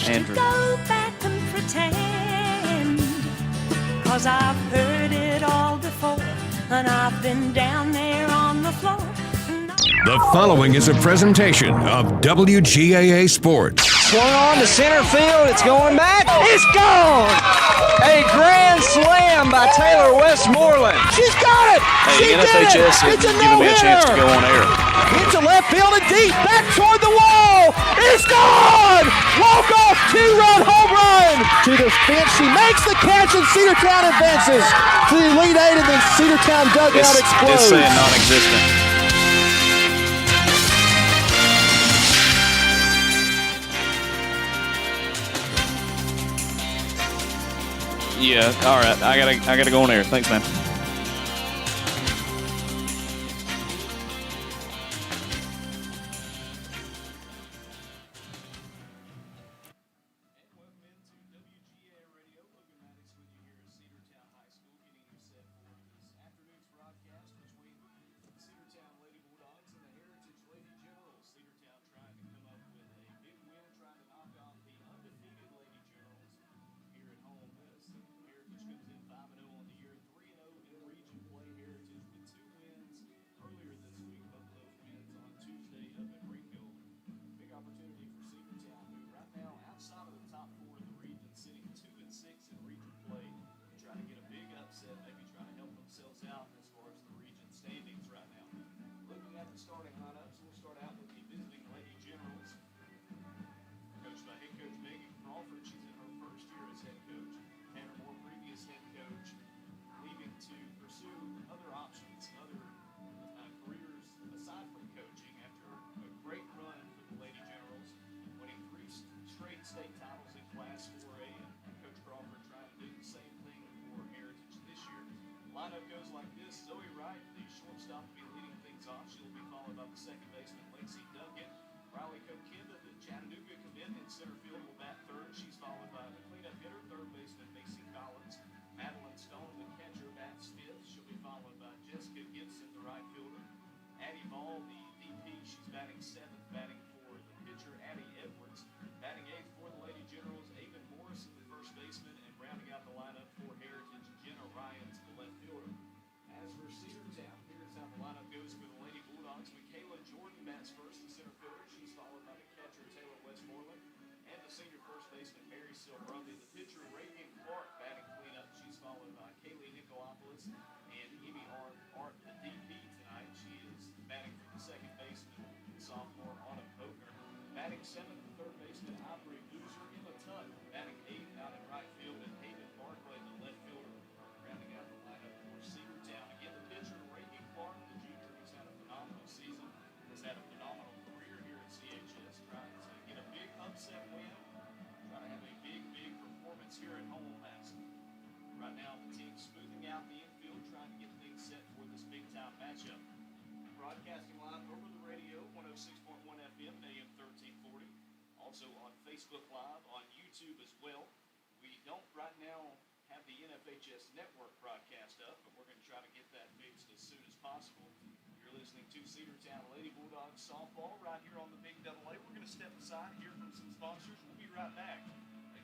Andrew. Go back and pretend, 'cause I've heard it all before, and I've been down there on the floor. The following is a presentation of WGAA Sports. Swung on to center field. It's going back. It's gone. A grand slam by Taylor Westmoreland. She's got it. Hey, NFHS is giving me a chance to go on air. Into left field and deep. Back toward the wall. It's gone. Walk-off two-run home run. To the fence. She makes the catch and Cedartown advances to the Elite Eight, and then Cedartown dugout explodes. It's saying non-existent. Yeah, all right. I gotta go on air. Thanks, man. Lineup goes like this. Zoe Wright, the shortstop, will be leading things off. She'll be followed by the second baseman, Lacey Duncan. Riley Kokenda, the Chattanooga commit in center field, will bat third. She's followed by the cleanup hitter, third baseman, Macy Collins. Madeline Stone, the catcher, bats fifth. She'll be followed by Jessica Gibson, the right fielder. Addie Ball, the DP, she's batting seventh, batting for the pitcher, Addie Edwards. Batting eighth for the Lady Generals, Avon Morrison, the first baseman, and rounding out the lineup for Heritage, Jenna Ryan to the left fielder. As for Cedartown, here's how the lineup goes for the Lady Bulldogs. Michaela Jordan bats first, the center fielder. She's followed by the catcher, Taylor Westmoreland, and the senior first baseman, Mary Silbrumby. The pitcher, Reagan Clark, batting cleanup. She's followed by Kaylee Nicolopoulos and Emmy Art, the DP tonight. She is batting for the second baseman, sophomore Autumn Bogner. Batting seventh, the third baseman, Aubrey Loser. Emma Tuck batting eighth out in right field, and Hayden Barclay, the left fielder, rounding out the lineup for Cedartown. Again, the pitcher, Reagan Clark, the junior, who's had a phenomenal season, has had a phenomenal career here at CHS, trying to get a big upset win, trying to have a big performance here at home. Right now, the team's smoothing out the infield, trying to get things set for this big-time matchup. Broadcasting live over the radio, 106.1 FM, AM 1340. Also on Facebook Live, on YouTube as well. We don't right now have the NFHS network broadcast up, but we're going to try to get that fixed as soon as possible. You're listening to Cedartown Lady Bulldogs softball right here on the Big Double A. We're going to step aside, hear from some sponsors. We'll be right back.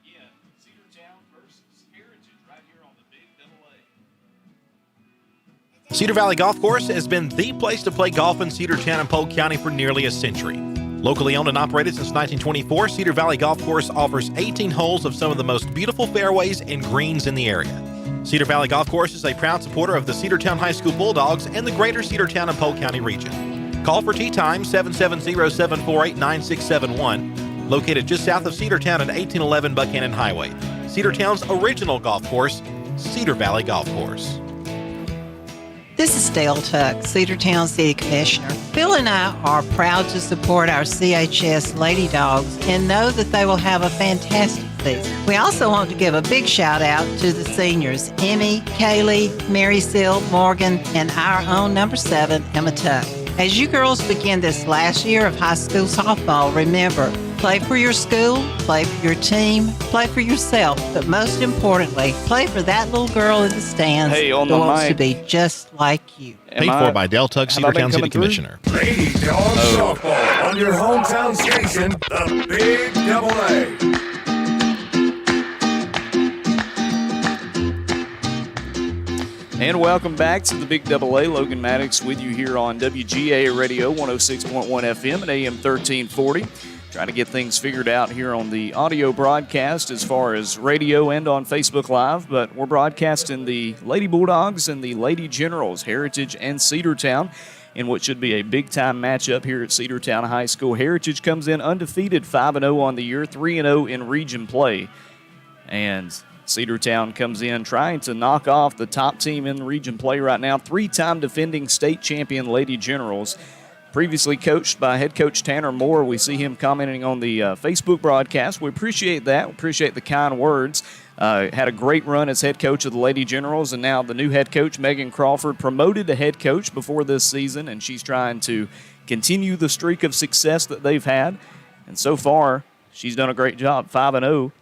Again, Cedartown versus Heritage right here on the Big Double A. Cedar Valley Golf Course has been the place to play golf in Cedartown and Polk County for nearly a century. Locally owned and operated since 1924, Cedar Valley Golf Course offers 18 holes of some of the most beautiful fairways and greens in the area. Cedar Valley Golf Course is a proud supporter of the Cedartown High School Bulldogs and the greater Cedartown and Polk County region. Call for tee time 770-748-9671, located just south of Cedartown at 1811 Buchanan Highway. Cedartown's original golf course, Cedar Valley Golf Course. This is Dale Tuck, Cedartown City Commissioner. Phil and I are proud to support our CHS Lady Dogs and know that they will have a fantastic season. We also want to give a big shout out to the seniors, Emmy, Kaylee, Mary Sil, Morgan, and our own number 7, Emma Tuck. As you girls begin this last year of high school softball, remember, play for your school, play for your team, play for yourself, but most importantly, play for that little girl in the stands Hey, on who the wants to mic. be just like you. Paid for by Dale Tugg, Have I been Cedartown City coming through? Commissioner. Lady Dogs Softball on your hometown station, the Big Double A. And welcome back to the Big Double A. Logan Maddox with you here on WGA Radio 106.1 FM and AM 1340. Trying to get things figured out here on the audio broadcast as far as radio and on Facebook Live, but we're broadcasting the Lady Bulldogs and the Lady Generals, Heritage and Cedartown, in what should be a big-time matchup here at Cedartown High School. Heritage comes in undefeated, 5-0 on the year, 3-0 in region play. And Cedartown comes in trying to knock off the top team in region play right now, three-time defending state champion Lady Generals. Previously coached by head coach Tanner Moore. We see him commenting on the Facebook broadcast. We appreciate that. We appreciate the kind words. Had a great run as head coach of the Lady Generals, and now the new head coach, Megan Crawford, promoted to head coach before this season, and she's trying to continue the streak of success that they've had. And so far, she's done a great job, 5-0,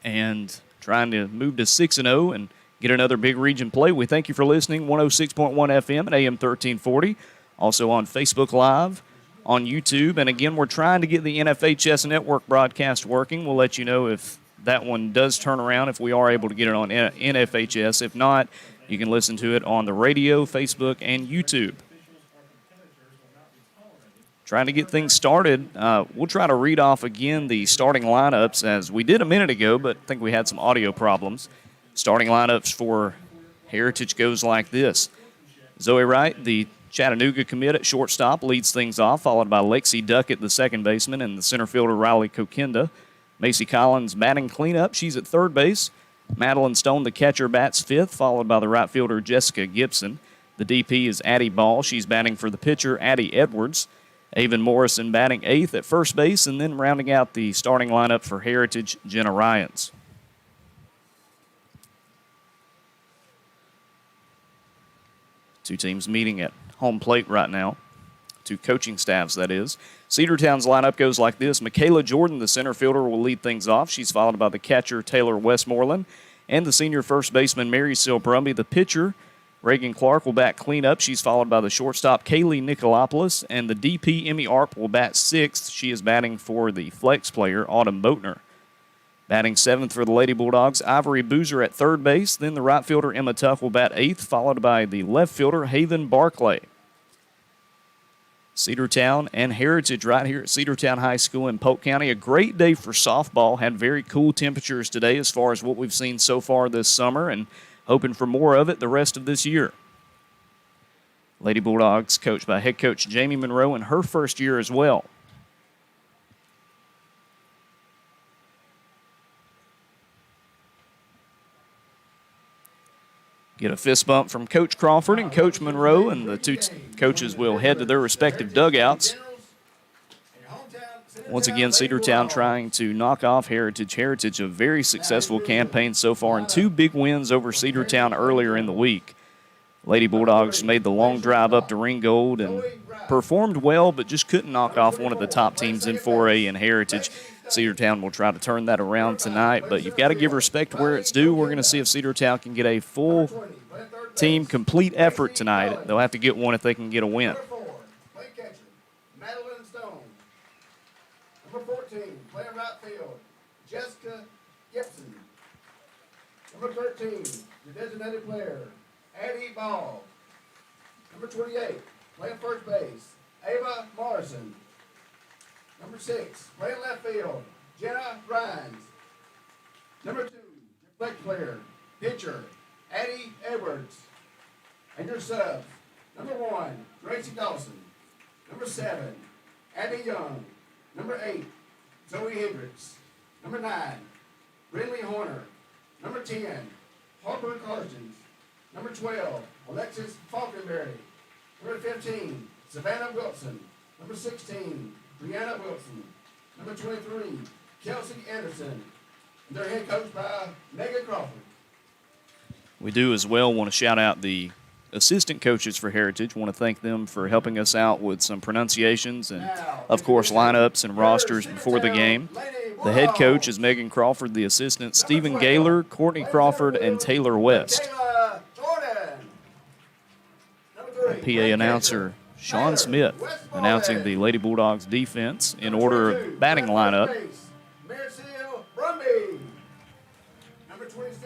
and trying to move to 6-0 and get another big region play. We thank you for listening, 106.1 FM and AM 1340. Also on Facebook Live, on YouTube. And again, we're trying to get the NFHS network broadcast working. We'll let you know if that one does turn around, if we are able to get it on NFHS. If not, you can listen to it on the radio, Facebook, and YouTube. Trying to get things started. We'll try to read off again the starting lineups as we did a minute ago, but I think we had some audio problems. Starting lineups for Heritage goes like this. Zoe Wright, the Chattanooga commit at shortstop, leads things off, followed by Lexi Duckett, the second baseman, and the center fielder Riley Kokenda. Macy Collins batting cleanup. She's at third base. Madeline Stone, the catcher, bats fifth, followed by the right fielder Jessica Gibson. The DP is Addie Ball. She's batting for the pitcher Addie Edwards. Avon Morrison batting eighth at first base, and then rounding out the starting lineup for Heritage, Jenna Ryans. Two teams meeting at home plate right now. Two coaching staffs, that is. Cedartown's lineup goes like this. Michaela Jordan, the center fielder, will lead things off. She's followed by the catcher, Taylor Westmoreland, and the senior first baseman, Mary Sil Brumby. The pitcher, Reagan Clark, will bat cleanup. She's followed by the shortstop, Kaylee Nicolopoulos, and the DP, Emmy Arp, will bat sixth. She is batting for the flex player, Autumn Boatner. Batting seventh for the Lady Bulldogs, Ivory Boozer at third base. Then the right fielder, Emma Tuff, will bat eighth, followed by the left fielder, Haven Barclay. Cedartown and Heritage right here at Cedartown High School in Polk County. A great day for softball. Had very cool temperatures today as far as what we've seen so far this summer, and hoping for more of it the rest of this year. Lady Bulldogs coached by head coach Jamie Monroe in her first year as well. Get a fist bump from Coach Crawford and Coach Monroe, and the two coaches will head to their respective dugouts. Once again, Cedartown trying to knock off Heritage. Heritage, a very successful campaign so far, and two big wins over Cedartown earlier in the week. Lady Bulldogs made the long drive up to Ringgold and performed well, but just couldn't knock off one of the top teams in 4A in Heritage. Cedartown will try to turn that around tonight, but you've got to give respect where it's due. We're going to see if Cedartown can get a full team complete effort tonight. They'll have to get one if they can get a win. Madeline Stone. Number 14, playing right field, Jessica Gibson. Number 13, the designated player, Addie Ball. Number 28, playing first base, Ava Morrison. Number 6, playing left field, Jenna Rhines. Number 2, your flex player, pitcher, Addie Edwards. And your subs, number 1, Gracie Dawson. Number 7, Abby Young. Number 8, Zoe Hendricks. Number 9, Brindley Horner. Number 10, Harper Carstens. Number 12, Alexis Falkenberry. Number 15, Savannah Wilson. Number 16, Brianna Wilson. Number 23, Kelsey Anderson. And they're head coached by Megan Crawford. We do as well want to shout out the assistant coaches for Heritage. Want to thank them for helping us out with some pronunciations and, of course, lineups and rosters before the game. The head coach is Megan Crawford, the assistant, Stephen Gaylor, Courtney Crawford, and Taylor West. PA announcer Sean Smith announcing the Lady Bulldogs defense in order of batting lineup. Number 26,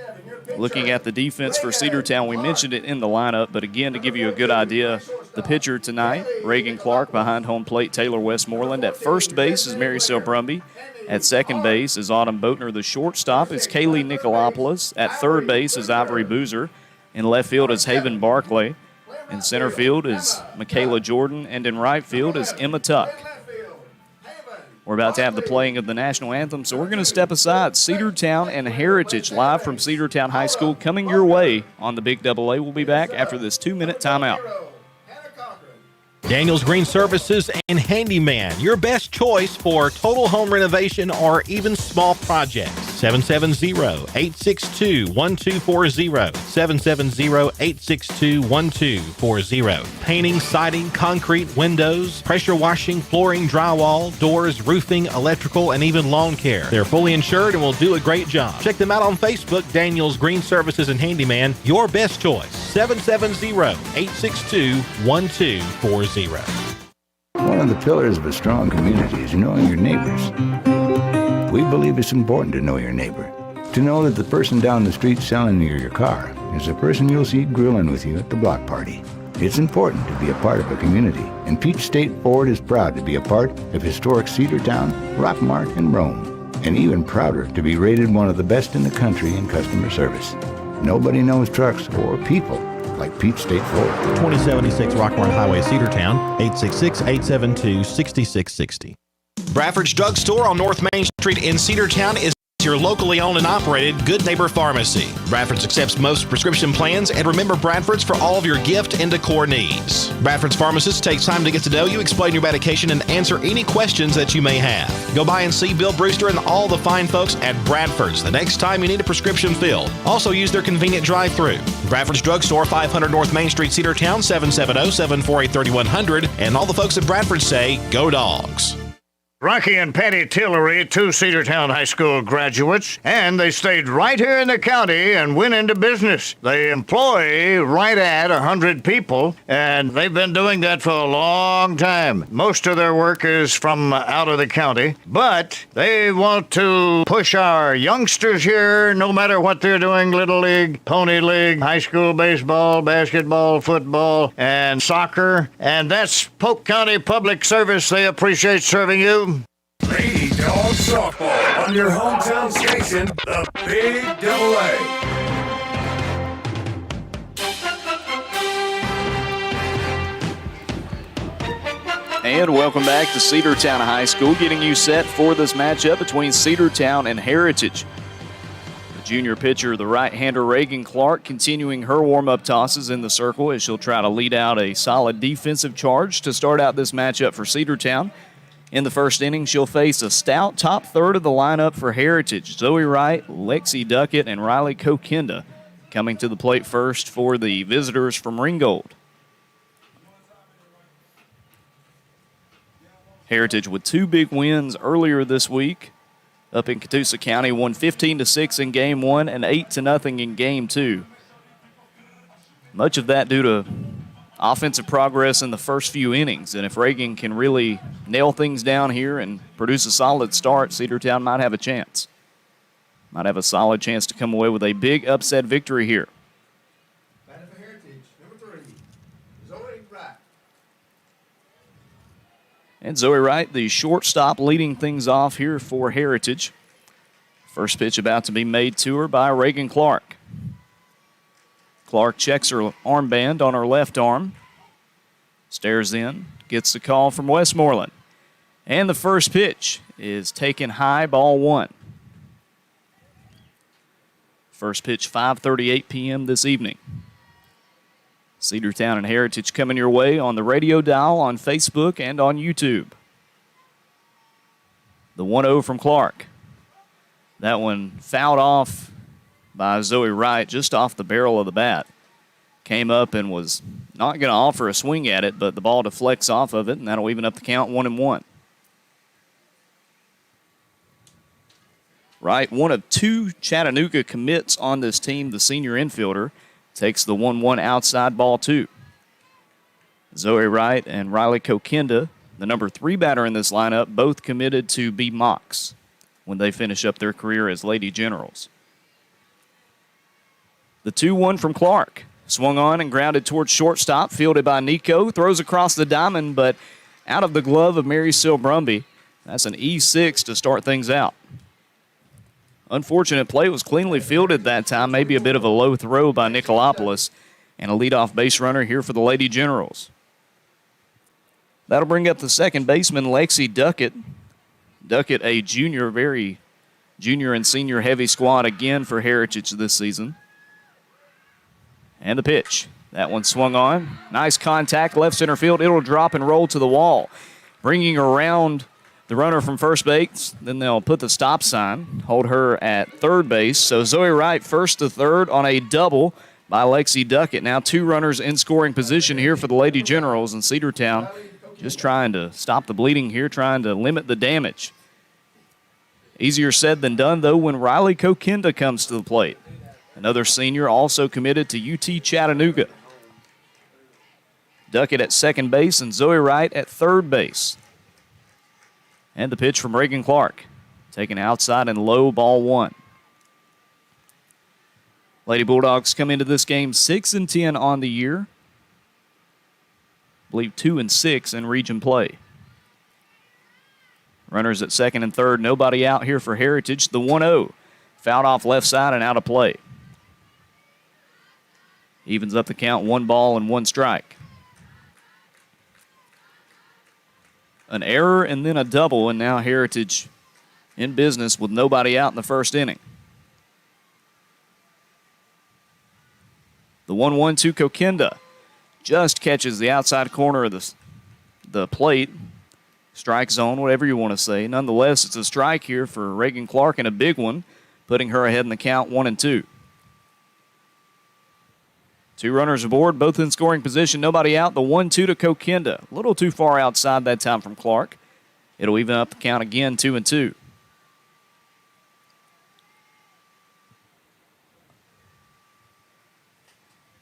Looking at the defense for Cedartown, we mentioned it in the lineup, but again, to give you a good idea, the pitcher tonight, Reagan Clark, behind home plate, Taylor Westmoreland. At first base is Marysel Brumby. At second base is Autumn Boatner. The shortstop is Kaylee Nicolopoulos. At third base is Ivory Boozer. In left field is Haven Barclay. In center field is Michaela Jordan. And in right field is Emma Tuck. We're about to have the playing of the national anthem, so we're going to step aside. Cedartown and Heritage live from Cedartown High School coming your way on the Big Double A. We'll be back after this 2-minute timeout. Daniels Green Services and Handyman, your best choice for total home renovation or even small projects. 770-862-1240. 770-862-1240. Painting, siding, concrete, windows, pressure washing, flooring, drywall, doors, roofing, electrical, and even lawn care. They're fully insured and will do a great job. Check them out on Facebook, Daniels Green Services and Handyman, your best choice. 770-862-1240. One of the pillars of a strong community is knowing your neighbors. We believe it's important to know your neighbor. To know that the person down the street selling you your car is the person you'll see grilling with you at the block party. It's important to be a part of a community, and Peach State Ford is proud to be a part of historic Cedartown, Rockmart, and Rome, and even prouder to be rated one of the best in the country in customer service. Nobody knows trucks or people like Peach State Ford. 2076 Rockmart Highway, Cedartown, 866-872-6660. Bradford's Drug Store on North Main Street in Cedartown is your locally owned and operated Good Neighbor Pharmacy. Bradford's accepts most prescription plans, and remember Bradford's for all of your gift and decor needs. Bradford's pharmacist takes time to get to know you, explain your medication, and answer any questions that you may have. Go by and see Bill Brewster and all the fine folks at Bradford's the next time you need a prescription filled. Also use their convenient drive-thru. Bradford's Drug Store, 500 North Main Street, Cedartown, 770-748-3100. And all the folks at Bradford say, go Dogs. Rocky and Patty Tillery, two Cedartown High School graduates, and they stayed right here in the county and went into business. They employ right at 100 people, and they've been doing that for a long time. Most of their work is from out of the county, but they want to push our youngsters here, no matter what they're doing, Little League, Pony League, high school baseball, basketball, football, and soccer, and that's Polk County Public Service. They appreciate serving you. Lady Dawgs Softball on your hometown station, the Big Double A. And welcome back to Cedartown High School, getting you set for this matchup between Cedartown and Heritage. The junior pitcher, the right-hander Reagan Clark, continuing her warm-up tosses in the circle as she'll try to lead out a solid defensive charge to start out this matchup for Cedartown. In the first inning, she'll face a stout top third of the lineup for Heritage. Zoe Wright, Lexi Duckett, and Riley Kokenda coming to the plate first for the visitors from Ringgold. Heritage with two big wins earlier this week up in Catoosa County, won 15-6 in Game 1 and 8-0 in Game 2. Much of that due to offensive progress in the first few innings, and if Reagan can really nail things down here and produce a solid start, Cedartown might have a chance. Might have a solid chance to come away with a big upset victory here. Batting for Heritage, number 3, Zoe Wright. And Zoe Wright, the shortstop, leading things off here for Heritage. First pitch about to be made to her by Reagan Clark. Clark checks her armband on her left arm, stares in, gets the call from Westmoreland. And the first pitch is taken high, ball 1. First pitch, 5:38 p.m. this evening. Cedartown and Heritage coming your way on the radio dial, on Facebook, and on YouTube. The 1-0 from Clark. That one fouled off by Zoe Wright just off the barrel of the bat. Came up and was not going to offer a swing at it, but the ball deflects off of it, and that'll even up the count 1-1. Wright, one of two Chattanooga commits on this team, the senior infielder, takes the 1-1 outside, ball 2. Zoe Wright and Riley Kokenda, the number 3 batter in this lineup, both committed to be Mocs when they finish up their career as Lady Generals. The 2-1 from Clark. Swung on and grounded towards shortstop, fielded by Nico. Throws across the diamond, but out of the glove of Mary Sil Brumby. That's an E6 to start things out. Unfortunate play, was cleanly fielded that time. Maybe a bit of a low throw by Nicolopoulos. And a leadoff base runner here for the Lady Generals. That'll bring up the second baseman, Lexi Duckett. Duckett, a junior, very junior and senior heavy squad again for Heritage this season. And the pitch. That one swung on. Nice contact, left center field. It'll drop and roll to the wall. Bringing around the runner from first base. Then they'll put the stop sign, hold her at third base. So Zoe Wright first to third on a double by Lexi Duckett. Now 2 runners in scoring position here for the Lady Generals, and Cedartown just trying to stop the bleeding here, trying to limit the damage. Easier said than done, though, when Riley Kokenda comes to the plate. Another senior also committed to UT Chattanooga. Duckett at second base and Zoe Wright at third base. And the pitch from Reagan Clark. Taken outside and low, ball 1. Lady Bulldogs come into this game 6-10 on the year. I believe 2-6 in region play. Runners at second and third. Nobody out here for Heritage. The 1-0. Fouled off left side and out of play. Evens up the count, 1 ball and 1 strike. An error and then a double, and now Heritage in business with nobody out in the first inning. The 1-1 to Kokenda. Just catches the outside corner of the plate. Strike zone, whatever you want to say. Nonetheless, it's a strike here for Reagan Clark, and a big one, putting her ahead in the count 1-2. 2 runners aboard, both in scoring position. Nobody out. The 1-2 to Kokenda. A little too far outside that time from Clark. It'll even up the count again, 2-2.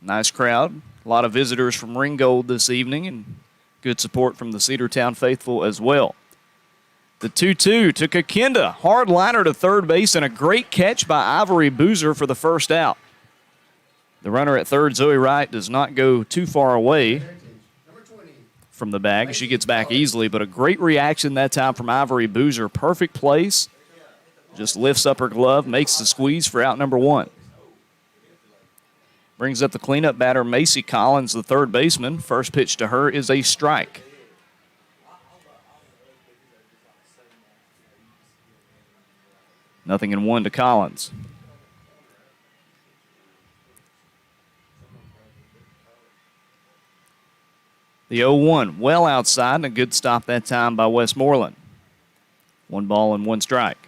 Nice crowd. A lot of visitors from Ringgold this evening, and good support from the Cedartown faithful as well. The 2-2 to Kokenda. Hard liner to third base, and a great catch by Ivory Boozer for the first out. The runner at third, Zoe Wright, does not go too far away from the bag. She gets back easily, but a great reaction that time from Ivory Boozer. Perfect place. Just lifts up her glove, makes the squeeze for out number 1. Brings up the cleanup batter, Macy Collins, the third baseman. First pitch to her is a strike. Nothing in 1 to Collins. The 0-1, well outside, and a good stop that time by Westmoreland. 1 ball and 1 strike.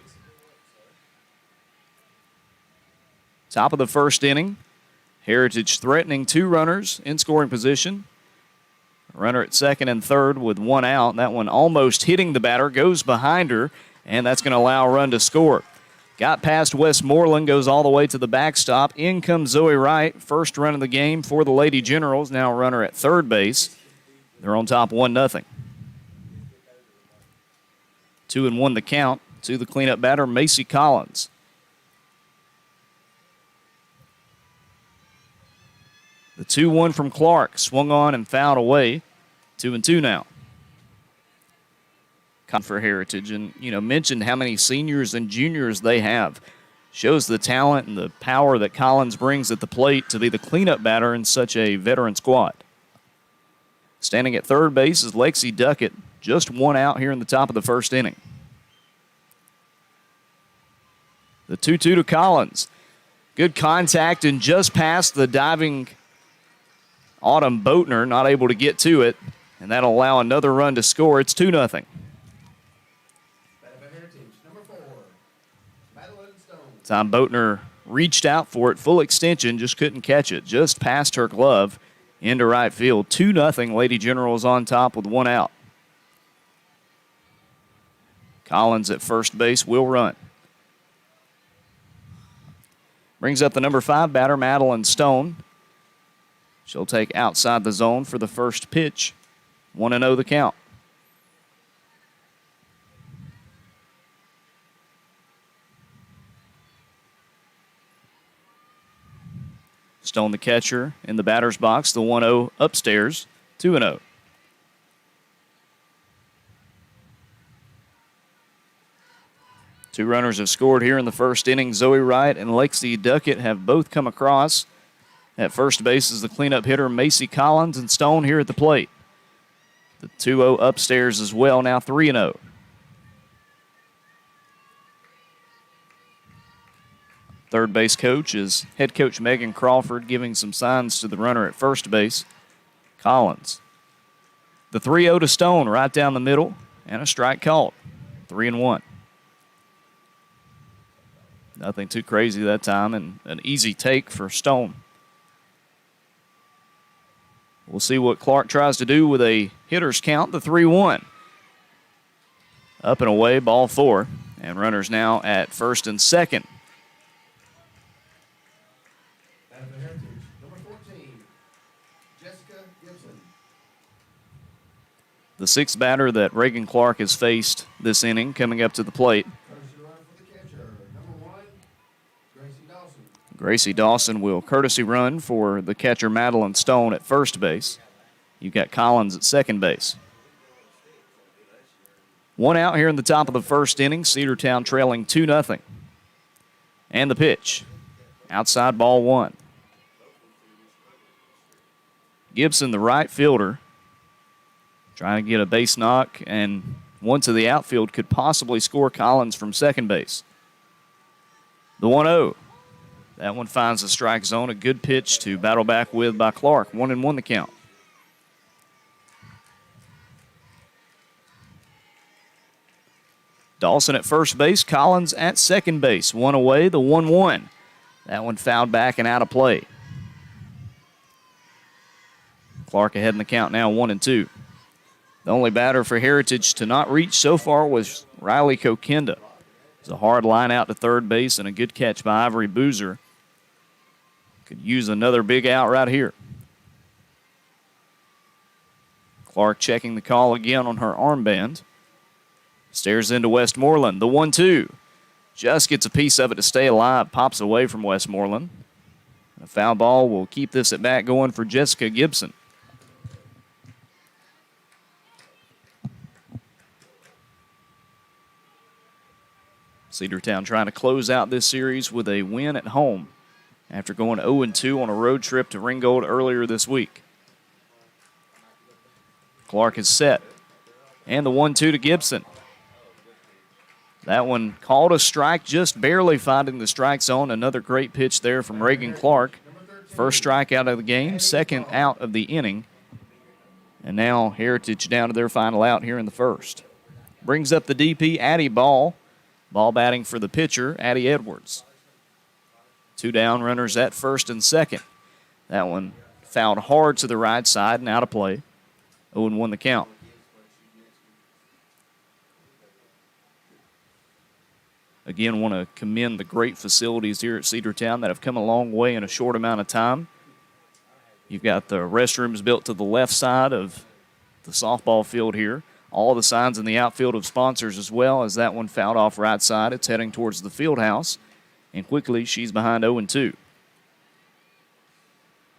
Top of the first inning. Heritage threatening 2 runners in scoring position. A runner at second and third with 1 out. That one almost hitting the batter, goes behind her, and that's going to allow a run to score. Got past Westmoreland, goes all the way to the backstop. In comes Zoe Wright, first run of the game for the Lady Generals. Now a runner at third base. They're on top 1-0. 2-1 the count to the cleanup batter, Macy Collins. The 2-1 from Clark, swung on and fouled away. 2-2 now. For Heritage, and mentioned how many seniors and juniors they have. Shows the talent and the power that Collins brings at the plate to be the cleanup batter in such a veteran squad. Standing at third base is Lexi Duckett, just 1 out here in the top of the first inning. The 2-2 to Collins. Good contact and just past the diving Autumn Boatner, not able to get to it, and that'll allow another run to score. It's 2-0. Tom Boatner reached out for it, full extension, just couldn't catch it. Just past her glove into right field. 2-0, Lady Generals on top with 1 out. Collins at first base will run. Brings up the number 5 batter, Madeline Stone. She'll take outside the zone for the first pitch. 1-0 the count. Stone, the catcher, in the batter's box. The 1-0 upstairs, 2-0. Two runners have scored here in the first inning. Zoe Wright and Lexi Duckett have both come across. At first base is the cleanup hitter Macy Collins, and Stone here at the plate. The 2-0 upstairs as well, now 3-0. Third base coach is head coach Megan Crawford, giving some signs to the runner at first base, Collins. The 3-0 to Stone right down the middle, and a strike called. 3-1. Nothing too crazy that time, and an easy take for Stone. We'll see what Clark tries to do with a hitter's count, the 3-1. Up and away, ball 4, and runners now at first and second. The sixth batter that Reagan Clark has faced this inning coming up to the plate. Gracie Dawson will courtesy run for the catcher Madeline Stone at first base. You've got Collins at second base. One out here in the top of the first inning. Cedartown trailing 2-0. And the pitch. Outside ball 1. Gibson, the right fielder, trying to get a base knock, and one to the outfield could possibly score Collins from second base. The 1-0. That one finds the strike zone. A good pitch to battle back with by Clark. 1-1 the count. Dawson at first base. Collins at second base. One away. The 1-1. That one fouled back and out of play. Clark ahead in the count now, 1-2. The only batter for Heritage to not reach so far was Riley Kokenda. It's a hard line out to third base and a good catch by Ivory Boozer. Could use another big out right here. Clark checking the call again on her armband. Stares into Westmoreland. The 1-2. Just gets a piece of it to stay alive. Pops away from Westmoreland. A foul ball will keep this at bat going for Jessica Gibson. Cedartown trying to close out this series with a win at home after going 0-2 on a road trip to Ringgold earlier this week. Clark is set. And the 1-2 to Gibson. That one called a strike, just barely finding the strike zone. Another great pitch there from Reagan Clark. First strike out of the game, second out of the inning. And now Heritage down to their final out here in the first. Brings up the DP, Addie Ball. Ball batting for the pitcher, Addie Edwards. Two down, runners at first and second. That one fouled hard to the right side and out of play. 0-1 the count. Again, want to commend the great facilities here at Cedartown that have come a long way in a short amount of time. You've got the restrooms built to the left side of the softball field here. All the signs in the outfield of sponsors as well, as that one fouled off right side. It's heading towards the field house, and quickly she's behind 0-2.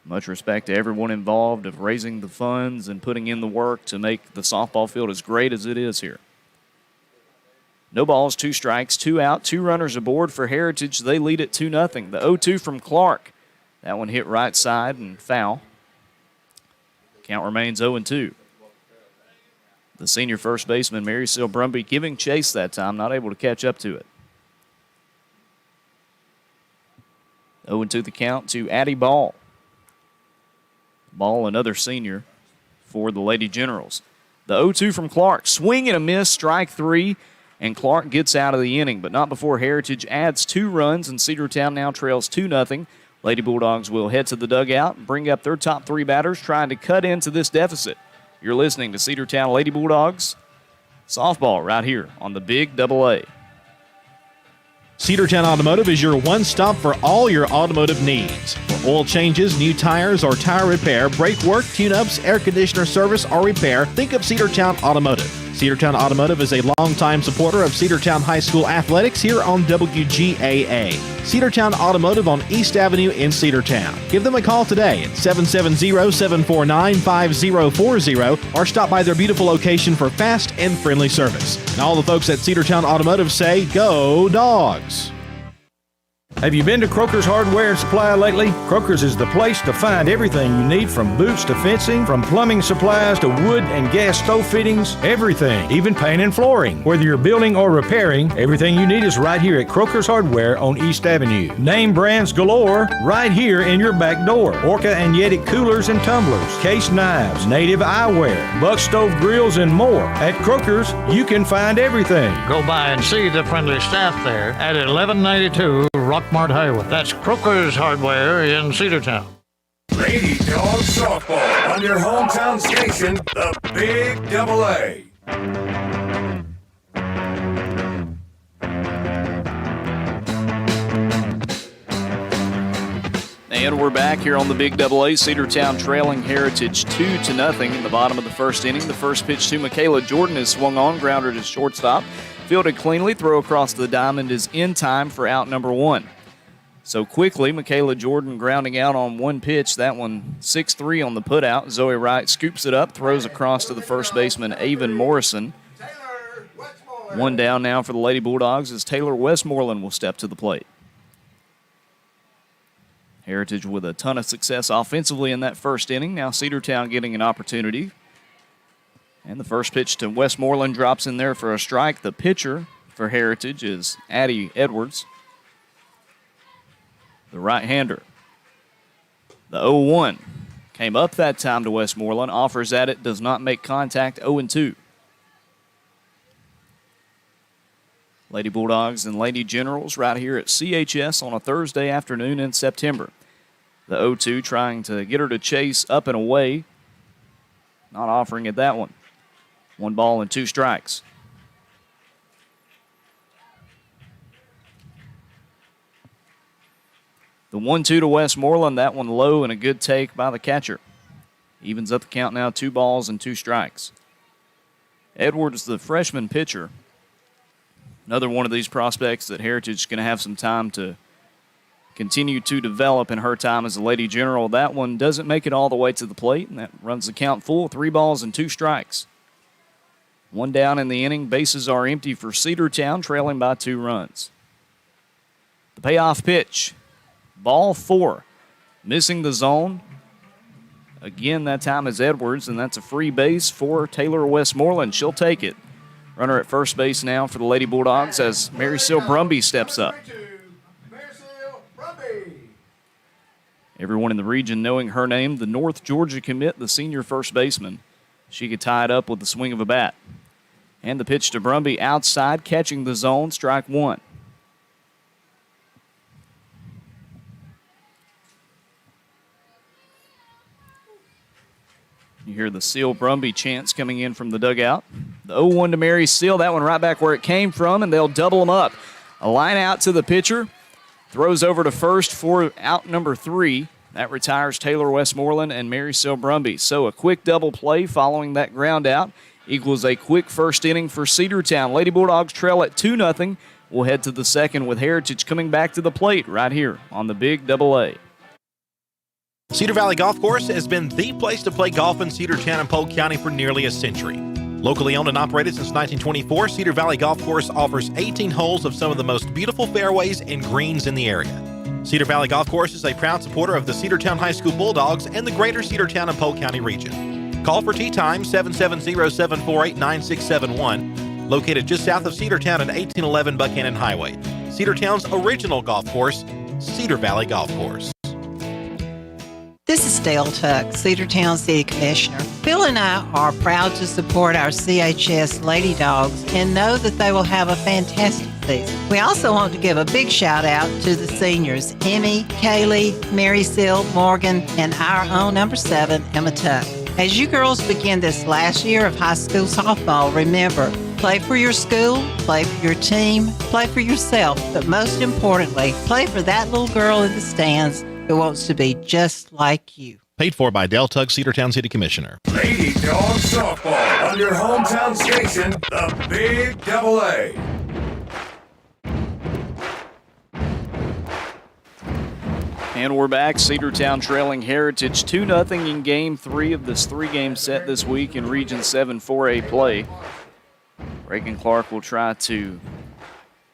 Much respect to everyone involved of raising the funds and putting in the work to make the softball field as great as it is here. No balls, 2 strikes, 2 out, 2 runners aboard for Heritage. They lead at 2-0. The 0-2 from Clark. That one hit right side and foul. Count remains 0-2. The senior first baseman, Mary Seal Brumby, giving chase that time, not able to catch up to it. 0-2 the count to Addie Ball. Ball, another senior for the Lady Generals. The 0-2 from Clark. Swing and a miss, strike 3, and Clark gets out of the inning, but not before Heritage adds 2 runs, and Cedartown now trails 2-0. Lady Bulldogs will head to the dugout and bring up their top 3 batters, trying to cut into this deficit. You're listening to Cedartown Lady Bulldogs softball right here on the Big AA. Cedartown Automotive is your one-stop for all your automotive needs. For oil changes, new tires, or tire repair, brake work, tune-ups, air conditioner service, or repair, think of Cedartown Automotive. Cedartown Automotive is a longtime supporter of Cedartown High School athletics here on WGAA. Cedartown Automotive on East Avenue in Cedartown. Give them a call today at 770-749-5040 or stop by their beautiful location for fast and friendly service. And all the folks at Cedartown Automotive say, go Dawgs! Have you been to Croker's Hardware and Supply lately? Croker's is the place to find everything you need, from boots to fencing, from plumbing supplies to wood and gas stove fittings, everything, even paint and flooring. Whether you're building or repairing, everything you need is right here at Croker's Hardware on East Avenue. Name brands galore right here in your back door. Orca and Yeti coolers and tumblers, case knives, native eyewear, buck stove grills, and more. At Croker's, you can find everything. Go by and see the friendly staff there at 1192 Rockmart Highway. That's Croker's Hardware in Cedartown. Lady Dawgs softball on your hometown station, the Big Double A. And we're back here on the Big Double A. Cedartown trailing Heritage 2-0 in the bottom of the first inning. The first pitch to Michaela Jordan is swung on, grounder to shortstop. Fielded cleanly, throw across the diamond is in time for out number one. So quickly, Michaela Jordan grounding out on one pitch. That one 6-3 on the putout. Zoe Wright scoops it up, throws across to the first baseman, Avon Morrison. One down now for the Lady Bulldogs as Taylor Westmoreland will step to the plate. Heritage with a ton of success offensively in that first inning. Now Cedartown getting an opportunity. And the first pitch to Westmoreland drops in there for a strike. The pitcher for Heritage is Addie Edwards, the right-hander. The 0-1 came up that time to Westmoreland. Offers at it, does not make contact, 0-2. Lady Bulldogs and Lady Generals right here at CHS on a Thursday afternoon in September. The 0-2 trying to get her to chase up and away. Not offering it that one. 1 ball and 2 strikes. The 1-2 to Westmoreland, that one low and a good take by the catcher. Evens up the count now, 2 balls and 2 strikes. Edwards, the freshman pitcher, another one of these prospects that Heritage is going to have some time to continue to develop in her time as a Lady General. That one doesn't make it all the way to the plate, and that runs the count full, 3 balls and 2 strikes. 1 down in the inning. Bases are empty for Cedartown, trailing by 2 runs. The payoff pitch. Ball 4. Missing the zone. Again, that time is Edwards, and that's a free base for Taylor Westmoreland. She'll take it. Runner at first base now for the Lady Bulldogs as Marysil Brumby steps up. Everyone in the region knowing her name, the North Georgia commit, the senior first baseman. She could tie it up with the swing of a bat. And the pitch to Brumby outside, catching the zone, strike 1. You hear the Seal Brumby chants coming in from the dugout. The 0-1 to Mary Seal, that one right back where it came from, and they'll double them up. A line out to the pitcher, throws over to first for out number 3. That retires Taylor Westmoreland and Mary Seal Brumby. So a quick double play following that ground out equals a quick first inning for Cedartown. Lady Bulldogs trail at 2-0. We'll head to the second with Heritage coming back to the plate right here on the Big Double A. Cedar Valley Golf Course has been the place to play golf in Cedartown and Polk County for nearly a century. Locally owned and operated since 1924, Cedar Valley Golf Course offers 18 holes of some of the most beautiful fairways and greens in the area. Cedar Valley Golf Course is a proud supporter of the Cedartown High School Bulldogs and the greater Cedartown and Polk County region. Call for tee time 770-748-9671, located just south of Cedartown at 1811 Buchanan Highway. Cedartown's original golf course, Cedar Valley Golf Course. This is Dale Tuck, Cedartown City Commissioner. Phil and I are proud to support our CHS Lady Dogs and know that they will have a fantastic season. We also want to give a big shout out to the seniors, Emmy, Kaylee, Mary Seal, Morgan, and our own number 7, Emma Tuck. As you girls begin this last year of high school softball, remember, play for your school, play for your team, play for yourself, but most importantly, play for that little girl in the stands who wants to be just like you. Paid for by Dale Tugg, Cedartown City Commissioner. Lady Dawgs softball on your hometown station, the Big Double A. And we're back. Cedartown trailing Heritage 2-0 in Game 3 of this three-game set this week in Region 7 4A play. Reagan Clark will try to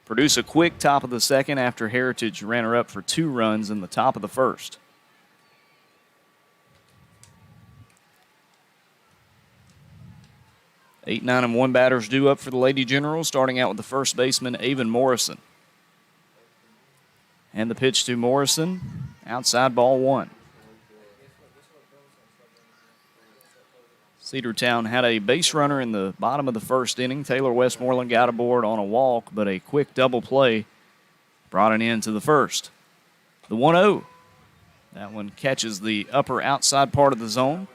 produce a quick top of the second after Heritage ran her up for 2 runs in the top of the first. Eight, 9, and 1 batters due up for the Lady Generals, starting out with the first baseman, Avon Morrison. And the pitch to Morrison, outside ball 1. Cedartown had a base runner in the bottom of the first inning. Taylor Westmoreland got aboard on a walk, but a quick double play brought an end to the first. The 1-0. That one catches the upper outside part of the zone.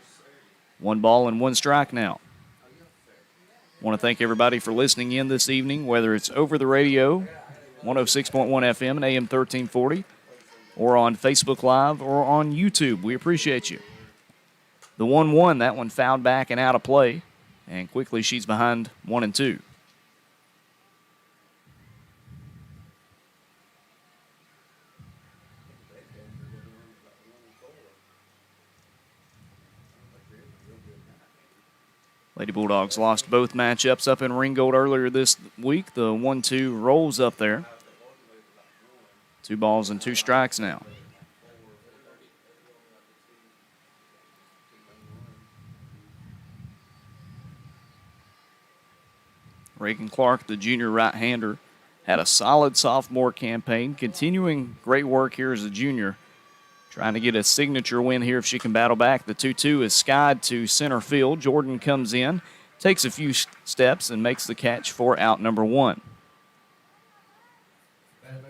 1 ball and 1 strike now. Want to thank everybody for listening in this evening, whether it's over the radio, 106.1 FM and AM 1340, or on Facebook Live or on YouTube. We appreciate you. The 1-1, that one fouled back and out of play, and quickly she's behind 1 and 2. Lady Bulldogs lost both matchups up in Ringgold earlier this week. The 1-2 rolls up there. 2 balls and 2 strikes now. Reagan Clark, the junior right-hander, had a solid sophomore campaign, continuing great work here as a junior. Trying to get a signature win here if she can battle back. The 2-2 is skied to center field. Jordan comes in, takes a few steps, and makes the catch for out number 1. Number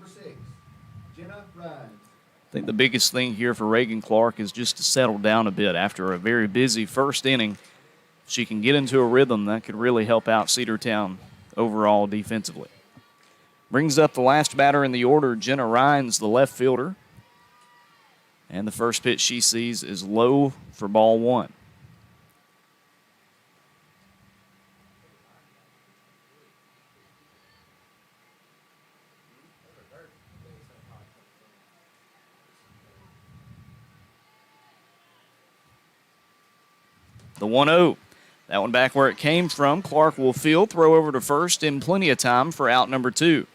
6, Jenna Ryan. I think the biggest thing here for Reagan Clark is just to settle down a bit after a very busy first inning. If she can get into a rhythm, that could really help out Cedartown overall defensively. Brings up the last batter in the order, Jenna Rhines, the left fielder. And the first pitch she sees is low for ball 1. The 1-0. That one back where it came from. Clark will field, throw over to first in plenty of time for out number 2.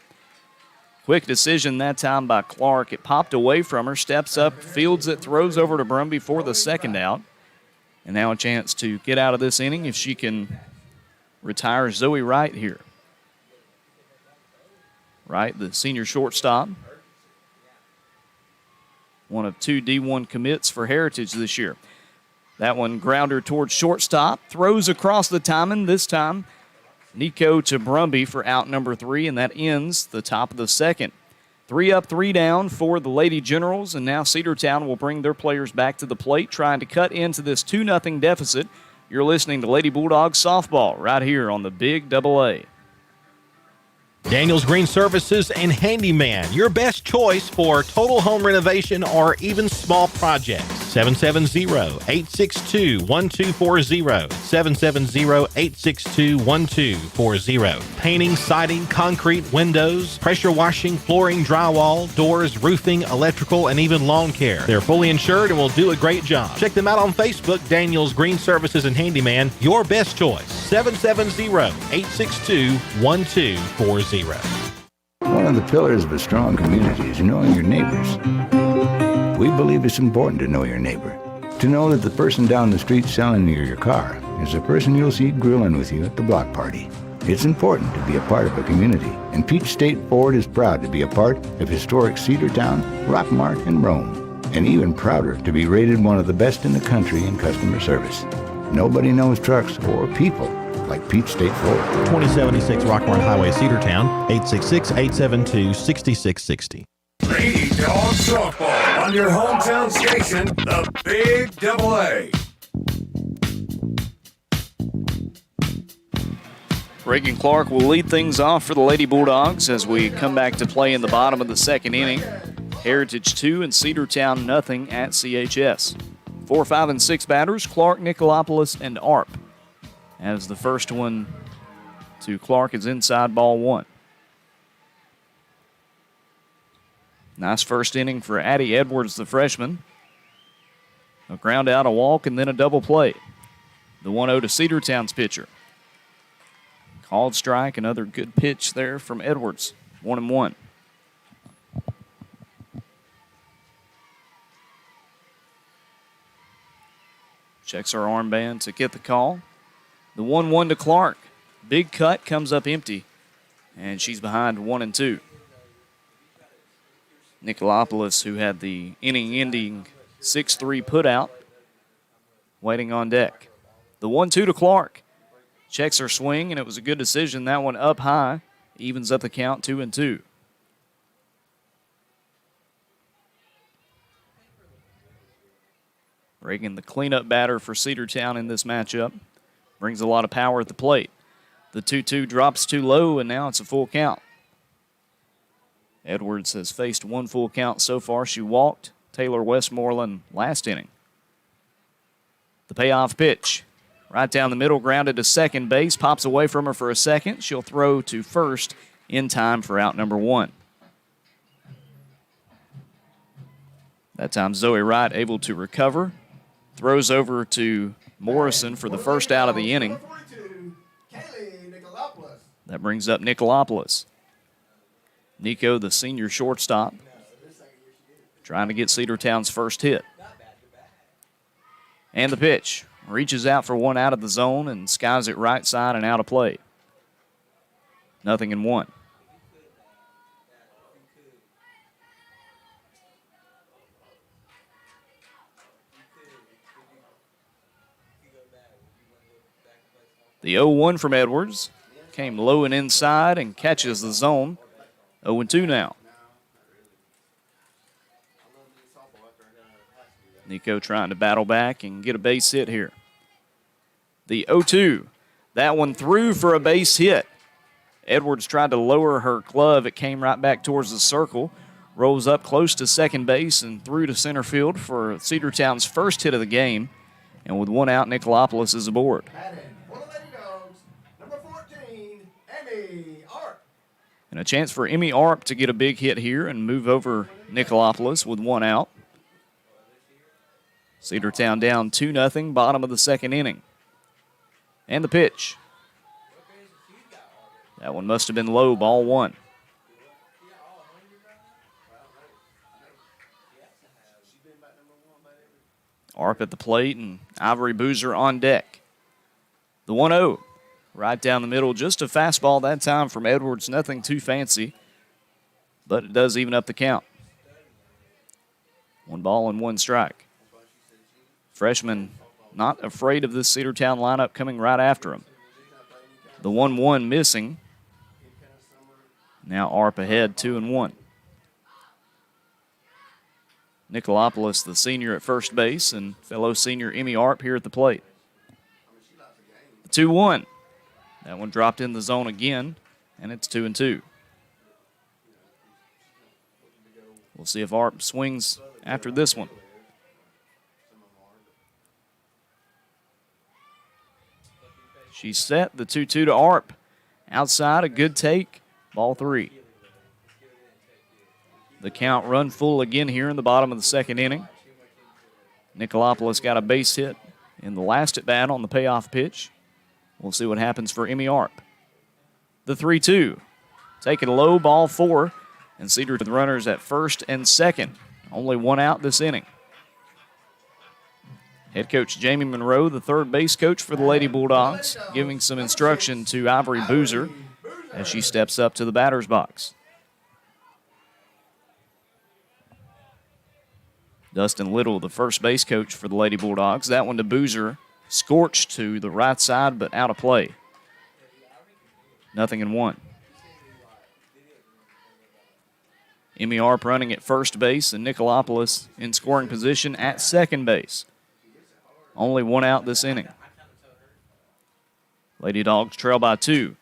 Quick decision that time by Clark. It popped away from her, steps up, fields it, throws over to Brumby for the second out. And now a chance to get out of this inning if she can retire Zoe Wright here. Wright, the senior shortstop. One of 2 D1 commits for Heritage this year. That one grounder towards shortstop, throws across the timing. This time, Nico to Brumby for out number 3, and that ends the top of the second. 3 up, 3 down for the Lady Generals, and now Cedartown will bring their players back to the plate, trying to cut into this 2-0 deficit. You're listening to Lady Bulldogs softball right here on the Big Double A. Daniels Green Services and Handyman, your best choice for total home renovation or even small projects. 770-862-1240. 770-862-1240. Painting, siding, concrete, windows, pressure washing, flooring, drywall, doors, roofing, electrical, and even lawn care. They're fully insured and will do a great job. Check them out on Facebook, Daniels Green Services and Handyman, your best choice. 770-862-1240. One of the pillars of a strong community is knowing your neighbors. We believe it's important to know your neighbor. To know that the person down the street selling you your car is the person you'll see grilling with you at the block party. It's important to be a part of a community, and Peach State Ford is proud to be a part of historic Cedartown, Rockmart, and Rome, and even prouder to be rated one of the best in the country in customer service. Nobody knows trucks or people like Peach State Ford. 2076 Rockmart Highway, Cedartown, 866-872-6660. Lady Dawgs softball on your hometown station, the Big Double A. Reagan Clark will lead things off for the Lady Bulldogs as we come back to play in the bottom of the second inning. Heritage 2 and Cedartown nothing at CHS. 4, 5, and 6 batters, Clark, Nicolopolis, and Arp. As the first one to Clark is inside ball 1. Nice first inning for Addie Edwards, the freshman. A ground out, a walk, and then a double play. The 1-0 to Cedartown's pitcher. Called strike, another good pitch there from Edwards. 1-1. Checks her armband to get the call. The 1-1 to Clark. Big cut comes up empty, and she's behind 1-2. Nicolopolis, who had the inning-ending 6-3 putout, waiting on deck. The 1-2 to Clark. Checks her swing, and it was a good decision. That one up high, evens up the count, 2-2. Reagan, the cleanup batter for Cedartown in this matchup, brings a lot of power at the plate. The 2-2 drops too low, and now it's a full count. Edwards has faced one full count so far. She walked Taylor Westmoreland last inning. The payoff pitch. Right down the middle, grounded to second base. Pops away from her for a second. She'll throw to first in time for out number 1. That time Zoe Wright able to recover. Throws over to Morrison for the first out of the inning. That brings up Nicolopolis. Nico, the senior shortstop, trying to get Cedartown's first hit. And the pitch. Reaches out for one out of the zone and skies it right side and out of play. 0-1. The 0-1 from Edwards came low and inside and catches the zone. 0-2 now. Nico trying to battle back and get a base hit here. The 0-2. That one through for a base hit. Edwards tried to lower her glove. It came right back towards the circle. Rolls up close to second base and through to center field for Cedartown's first hit of the game. And with one out, Nicolopolis is aboard. And a chance for Emmy Arp to get a big hit here and move over Nicolopolis with one out. Cedartown down 2-0, bottom of the second inning. And the pitch. That one must have been low, ball 1. Arp at the plate and Ivory Boozer on deck. The 1-0. Right down the middle, just a fastball that time from Edwards. Nothing too fancy, but it does even up the count. 1 ball and 1 strike. Freshman not afraid of this Cedartown lineup coming right after him. The 1-1 missing. Now Arp ahead, 2-1. Nicolopolis, the senior at first base, and fellow senior Emmy Arp here at the plate. The 2-1. That one dropped in the zone again, and it's 2-2. We'll see if Arp swings after this one. She's set, the 2-2 to Arp. Outside, a good take, ball 3. The count run full again here in the bottom of the second inning. Nicolopolis got a base hit in the last at bat on the payoff pitch. We'll see what happens for Emmy Arp. The 3-2. Taking low, ball 4. And Cedar to the runners at first and second. Only one out this inning. Head coach Jamie Monroe, the third base coach for the Lady Bulldogs, giving some instruction to Ivory Boozer as she steps up to the batter's box. Dustin Little, the first base coach for the Lady Bulldogs. That one to Boozer. Scorched to the right side, but out of play. 0-1. Emmy Arp running at first base, and Nicolopolis in scoring position at second base. Only one out this inning. Lady Dogs trail by 2.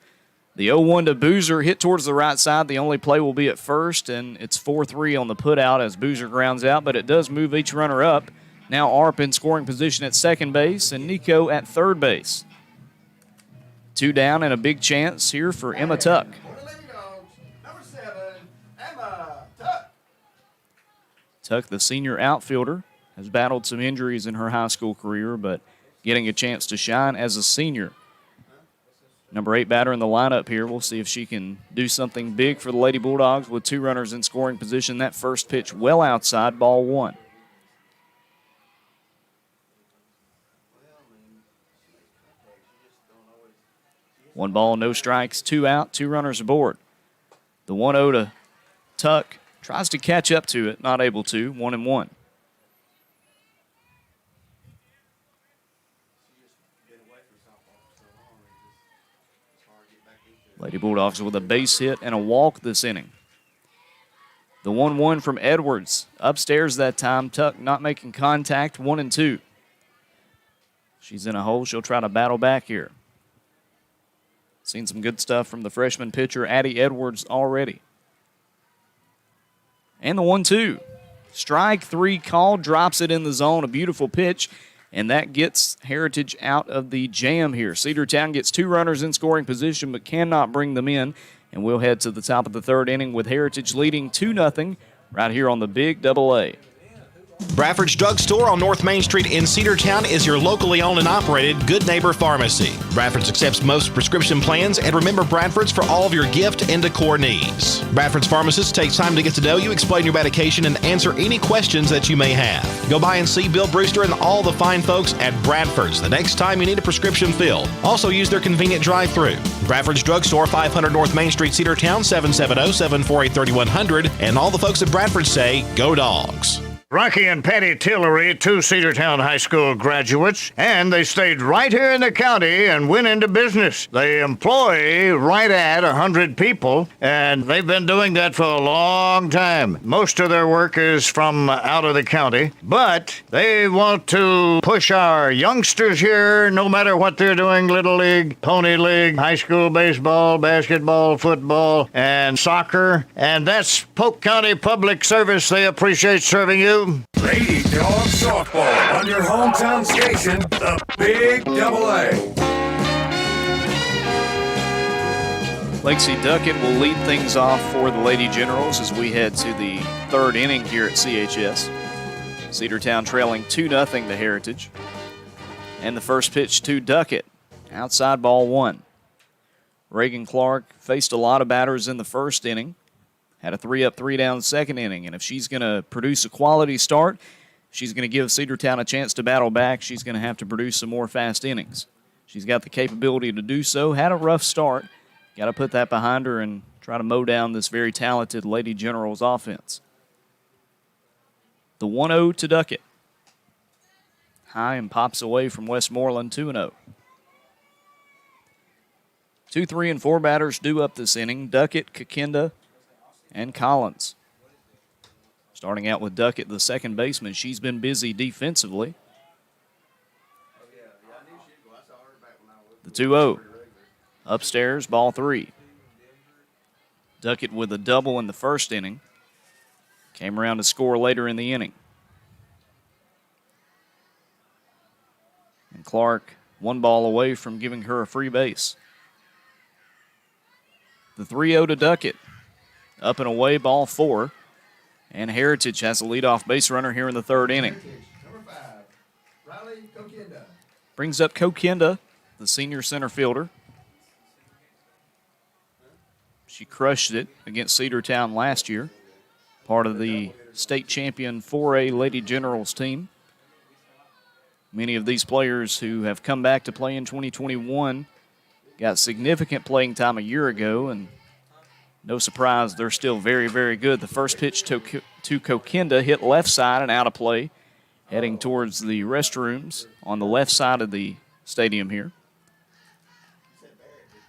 The 0-1 to Boozer hit towards the right side. The only play will be at first, and it's 4-3 on the putout as Boozer grounds out, but it does move each runner up Now Arp in scoring position at second base and Nico at third base. 2 down and a big chance here for Emma Tuck. Number 7, Emma Tuck. Tuck, the senior outfielder, has battled some injuries in her high school career, but getting a chance to shine as a senior. Number 8 batter in the lineup here. We'll see if she can do something big for the Lady Bulldogs with 2 runners in scoring position. That first pitch well outside, ball 1. 1 ball, no strikes, 2 out, 2 runners aboard. The 1-0 to Tuck. Tries to catch up to it, not able to. 1-1. Lady Bulldogs with a base hit and a walk this inning. The 1-1 from Edwards. Upstairs that time. Tuck not making contact. 1-2. She's in a hole. She'll try to battle back here. Seen some good stuff from the freshman pitcher, Addie Edwards, already. And the 1-2. Strike 3 called, drops it in the zone. A beautiful pitch, and that gets Heritage out of the jam here. Cedartown gets 2 runners in scoring position, but cannot bring them in. And we'll head to the top of the 3rd inning with Heritage leading 2-0 right here on the Big Double A. Bradford's Drug Store on North Main Street in Cedartown is your locally owned and operated Good Neighbor Pharmacy. Bradford's accepts most prescription plans, and remember Bradford's for all of your gift and decor needs. Bradford's pharmacist takes time to get to know you, explain your medication, and answer any questions that you may have. Go by and see Bill Brewster and all the fine folks at Bradford's the next time you need a prescription filled. Also use their convenient drive-thru. Bradford's Drug Store, 500 North Main Street, Cedartown, 770-748-3100. And all the folks at Bradford say, go Dogs. Rocky and Patty Tillery, 2 Cedartown High School graduates, and they stayed right here in the county and went into business. They employ right at 100 people, and they've been doing that for a long time. Most of their work is from out of the county, but they want to push our youngsters here, no matter what they're doing, Little League, Pony League, high school baseball, basketball, football, and soccer, and that's Polk County Public Service. They appreciate serving you. Lady Dawgs softball on your hometown station, the Big Double A. Lexi Duckett will lead things off for the Lady Generals as we head to the 3rd inning here at CHS. Cedartown trailing 2-0 to Heritage. And the first pitch to Duckett. Outside ball 1. Reagan Clark faced a lot of batters in the first inning. Had a 3-up, 3-down second inning. And if she's going to produce a quality start, she's going to give Cedartown a chance to battle back. She's going to have to produce some more fast innings. She's got the capability to do so. Had a rough start. Got to put that behind her and try to mow down this very talented Lady Generals offense. The 1-0 to Duckett. High and pops away from Westmoreland, 2-0. 2, 3, and 4 batters due up this inning. Duckett, Kakinda, and Collins. Starting out with Duckett, the second baseman. She's been busy defensively. The 2-0. Upstairs, ball 3. Duckett with a double in the first inning. Came around to score later in the inning. And Clark, 1 ball away from giving her a free base. The 3-0 to Duckett. Up and away, ball 4. And Heritage has a leadoff base runner here in the 3rd inning. Number 5, Riley Kokinda. Brings up Kokinda, the senior center fielder. She crushed it against Cedartown last year. Part of the state champion 4A Lady Generals team. Many of these players who have come back to play in 2021 got significant playing time a year ago, and no surprise, they're still very, very good. The first pitch to Kokinda hit left side and out of play, heading towards the restrooms on the left side of the stadium here.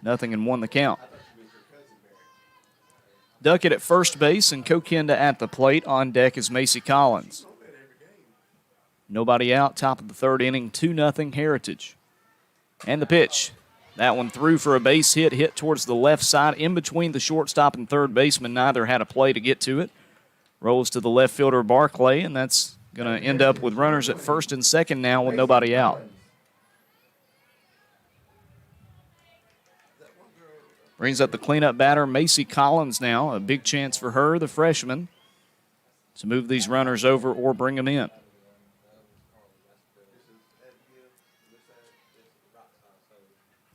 0-1 the count. Duckett at first base and Kokinda at the plate. On deck is Macy Collins. Nobody out, top of the 3rd inning, 2-0 Heritage. And the pitch. That one through for a base hit towards the left side, in between the shortstop and third baseman. Neither had a play to get to it. Rolls to the left fielder, Barclay, and that's going to end up with runners at first and second now with nobody out. Brings up the cleanup batter, Macy Collins now. A big chance for her, the freshman, to move these runners over or bring them in.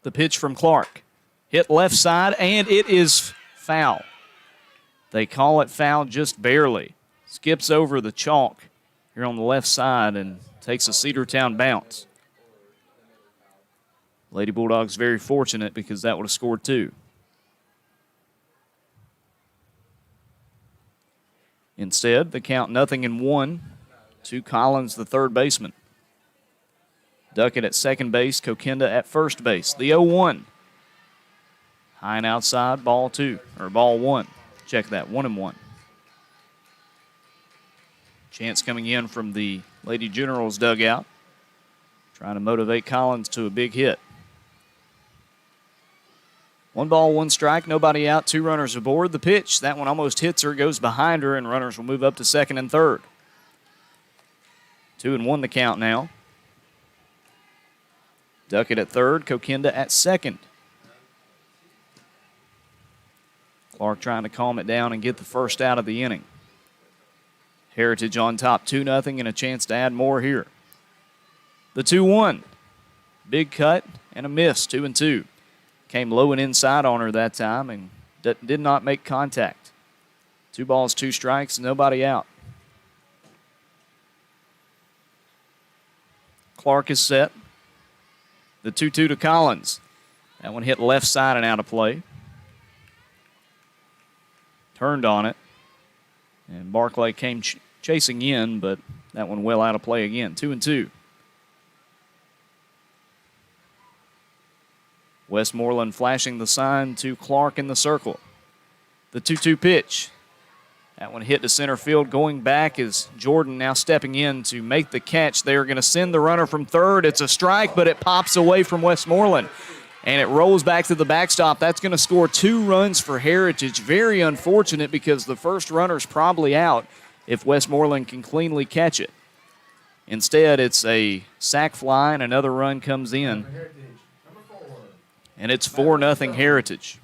The pitch from Clark. Hit left side, and it is foul. They call it foul just barely. Skips over the chalk here on the left side and takes a Cedartown bounce. Lady Bulldogs very fortunate because that would have scored 2. Instead, the count 0-1 to Collins, the third baseman. Duckett at second base, Kokenda at first base. The 0-1. High and outside, ball 1. Check that, 1-1. Chance coming in from the Lady Generals dugout. Trying to motivate Collins to a big hit. 1 ball, 1 strike, nobody out, 2 runners aboard. The pitch, that one almost hits her, goes behind her, and runners will move up to second and third. 2-1 the count now. Duckett at third, Kokenda at second. Clark trying to calm it down and get the first out of the inning. Heritage on top 2-0 and a chance to add more here. The 2-1. Big cut and a miss, 2-2. Came low and inside on her that time and did not make contact. 2 balls, 2 strikes, nobody out. Clark is set. The 2-2 to Collins. That one hit left side and out of play. Turned on it. And Barclay came chasing in, but that one well out of play again. 2-2. Westmoreland flashing the sign to Clark in the circle. The 2-2 pitch. That one hit to center field. Going back is Jordan now stepping in to make the catch. They're going to send the runner from third. It's a strike, but it pops away from Westmoreland. And it rolls back to the backstop. That's going to score 2 runs for Heritage. Very unfortunate because the first runner's probably out if Westmoreland can cleanly catch it. Instead, it's a sac fly and another run comes in. And it's 4-0 Heritage.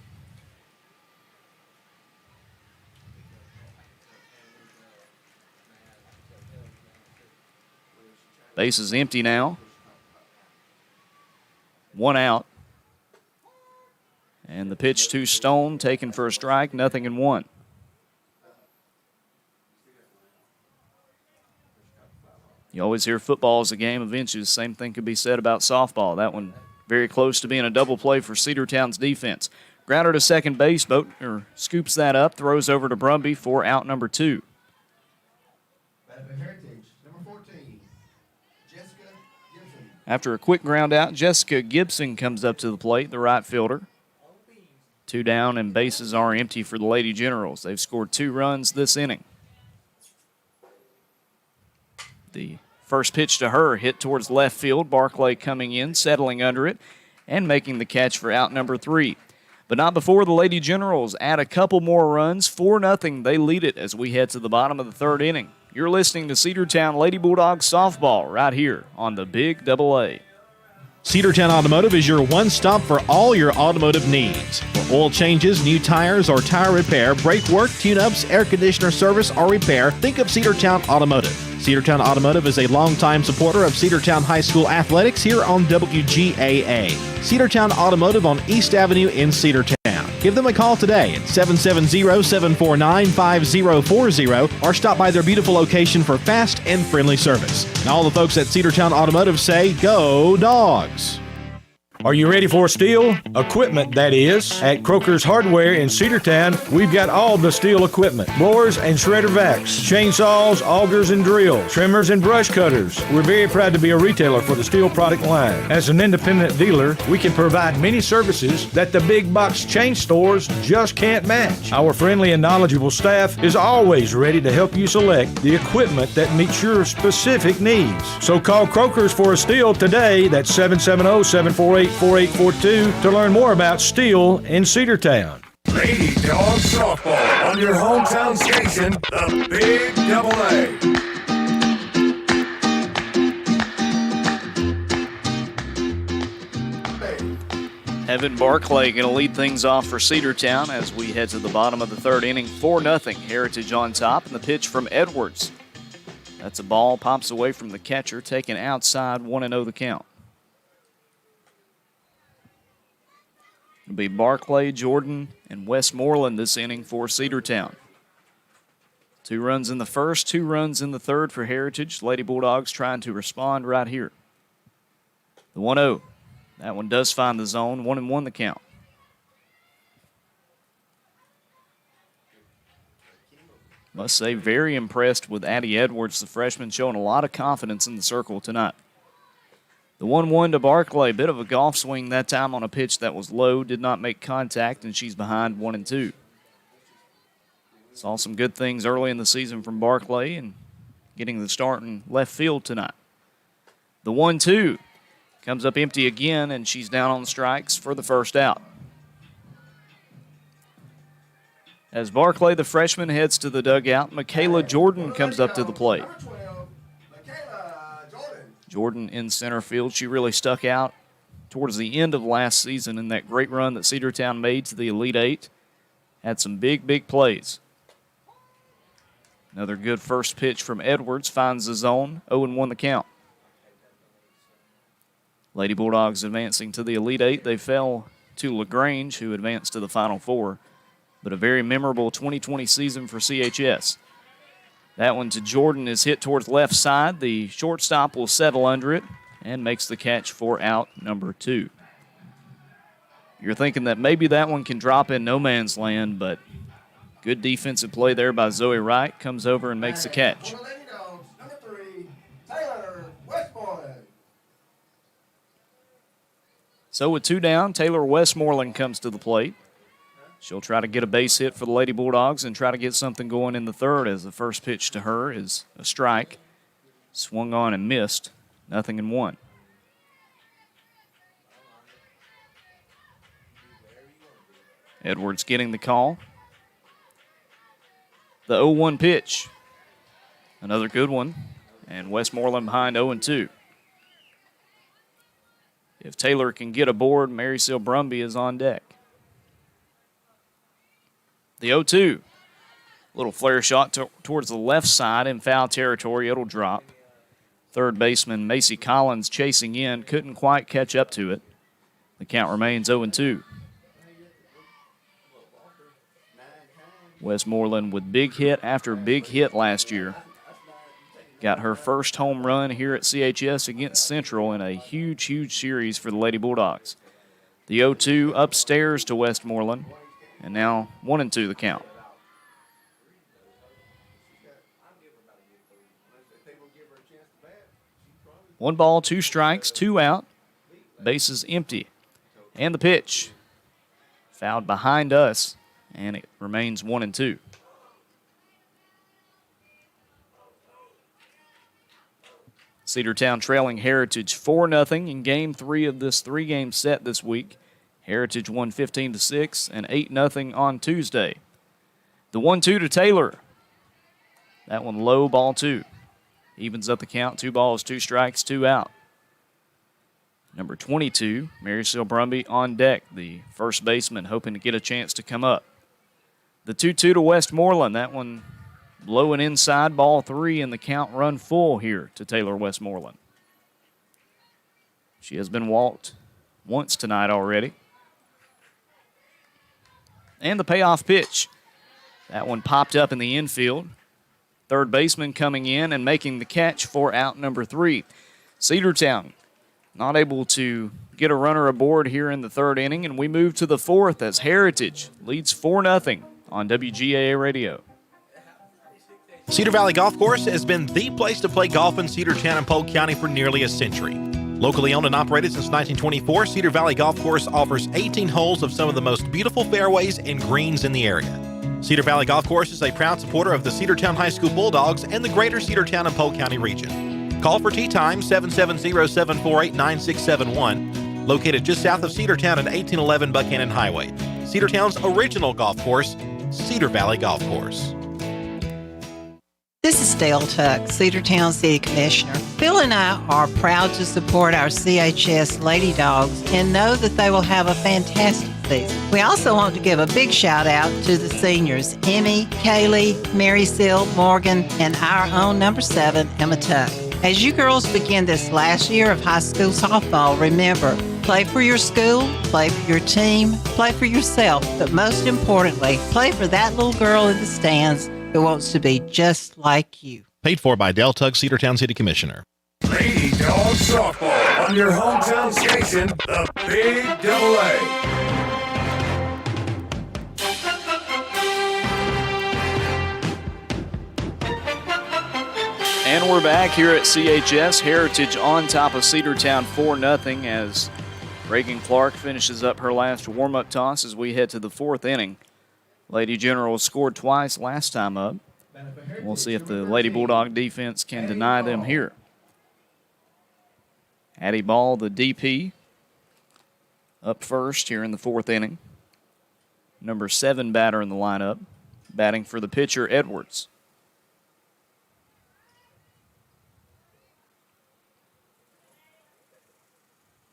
Base is empty now. 1 out. And the pitch to Stone, taken for a strike, 0-1. You always hear football is a game of inches. Same thing could be said about softball. That one very close to being a double play for Cedartown's defense. Grounder to second base, scoops that up, throws over to Brumby for out number 2. After a quick ground out, Jessica Gibson comes up to the plate, the right fielder. 2 down and bases are empty for the Lady Generals. They've scored 2 runs this inning. The first pitch to her hit towards left field. Barclay coming in, settling under it, and making the catch for out number 3. But not before the Lady Generals add a couple more runs. 4-0, they lead it as we head to the bottom of the 3rd inning. You're listening to Cedartown Lady Bulldogs softball right here on the Big AA. Cedartown Automotive is your one-stop for all your automotive needs. For oil changes, new tires, or tire repair, brake work, tune-ups, air conditioner service, or repair, think of Cedartown Automotive. Cedartown Automotive is a longtime supporter of Cedartown High School athletics here on WGAA. Cedartown Automotive on East Avenue in Cedartown. Give them a call today at 770-749-5040 or stop by their beautiful location for fast and friendly service. And all the folks at Cedartown Automotive say, go Dawgs! Are you ready for steel? Equipment, that is. At Croker's Hardware in Cedartown, we've got all the steel equipment. Blowers and shredder vacs, chainsaws, augers and drills, trimmers and brush cutters. We're very proud to be a retailer for the steel product line. As an independent dealer, we can provide many services that the big box chain stores just can't match. Our friendly and knowledgeable staff is always ready to help you select the equipment that meets your specific needs. So call Croker's for a steel today. That's 770-748-4842 to learn more about steel in Cedartown. Lady Dawgs softball on your hometown station, the Big AA. Evan Barclay going to lead things off for Cedartown as we head to the bottom of the third inning. 4-0. Heritage on top, and the pitch from Edwards. That's a ball, pops away from the catcher, taken outside, 1-0 the count. It'll be Barclay, Jordan, and Westmoreland this inning for Cedartown. 2 runs in the first, 2 runs in the third for Heritage. Lady Bulldogs trying to respond right here. The 1-0. That one does find the zone. 1-1 the count. Must say, very impressed with Addie Edwards, the freshman, showing a lot of confidence in the circle tonight. The 1-1 to Barclay. Bit of a golf swing that time on a pitch that was low. Did not make contact, and she's behind 1-2. Saw some good things early in the season from Barclay and getting the start in left field tonight. The 1-2 comes up empty again, and she's down on the strikes for the first out. As Barclay, the freshman, heads to the dugout, Michaela Jordan comes up to the plate. Jordan in center field. She really stuck out towards the end of last season in that great run that Cedartown made to the Elite Eight. Had some big, big plays. Another good first pitch from Edwards finds the zone. 0-1 the count. Lady Bulldogs advancing to the Elite Eight. They fell to LaGrange, who advanced to the Final Four. But a very memorable 2020 season for CHS. That one to Jordan is hit towards left side. The shortstop will settle under it and makes the catch for out number 2. You're thinking that maybe that one can drop in no man's land, but good defensive play there by Zoe Wright. Comes over and makes the catch. Number 3, Taylor Westmoreland. So with 2 down, Taylor Westmoreland comes to the plate. She'll try to get a base hit for the Lady Bulldogs and try to get something going in the third, as the first pitch to her is a strike. Swung on and missed. 0-1. Edwards getting the call. The 0-1 pitch. Another good one. And Westmoreland behind 0-2. If Taylor can get aboard, Mary Seal Brumby is on deck. The 0-2. Little flare shot towards the left side in foul territory. It'll drop. Third baseman Macy Collins chasing in. Couldn't quite catch up to it. The count remains 0-2. Westmoreland with big hit after big hit last year. Got her first home run here at CHS against Central in a huge, huge series for the Lady Bulldogs. The 0-2 upstairs to Westmoreland. And now 1-2 the count. One ball, 2 strikes, 2 out. Bases empty. And the pitch. Fouled behind us, and it remains 1-2. Cedartown trailing Heritage 4-0 in Game 3 of this 3-game set this week. Heritage won 15-6 and 8-0 on Tuesday. The 1-2 to Taylor. That one low, ball 2. Evens up the count, 2 balls, 2 strikes, 2 out. Number 22, Mary Seal Brumby on deck, the first baseman, hoping to get a chance to come up. The 2-2 to Westmoreland. That one blowing inside, ball 3, and the count run full here to Taylor Westmoreland. She has been walked once tonight already. And the payoff pitch. That one popped up in the infield. Third baseman coming in and making the catch for out number 3. Cedartown not able to get a runner aboard here in the third inning, and we move to the fourth as Heritage leads 4-0 on WGAA Radio. Cedar Valley Golf Course has been the place to play golf in Cedartown and Polk County for nearly a century. Locally owned and operated since 1924, Cedar Valley Golf Course offers 18 holes of some of the most beautiful fairways and greens in the area. Cedar Valley Golf Course is a proud supporter of the Cedartown High School Bulldogs and the greater Cedartown and Polk County region. Call for tee time 770-748-9671, located just south of Cedartown at 1811 Buchanan Highway. Cedartown's original golf course, Cedar Valley Golf Course. This is Dale Tuck, Cedartown City Commissioner. Phil and I are proud to support our CHS Lady Dogs and know that they will have a fantastic season. We also want to give a big shout out to the seniors, Emmy, Kaylee, Mary Seal, Morgan, and our own number 7, Emma Tuck. As you girls begin this last year of high school softball, remember, play for your school, play for your team, play for yourself, but most importantly, play for that little girl in the stands who wants to be just like you. Paid for by Del Tugg, Cedartown City Commissioner. Lady Dog Softball on your hometown station, the Big Double A. And we're back here at CHS. Heritage on top of Cedartown 4-0 as Reagan Clark finishes up her last warm-up toss as we head to the 4th inning. Lady Generals scored twice last time up. We'll see if the Lady Bulldog defense can deny them here. Addie Ball, the DP, up first here in the 4th inning. Number 7 batter in the lineup, batting for the pitcher, Edwards.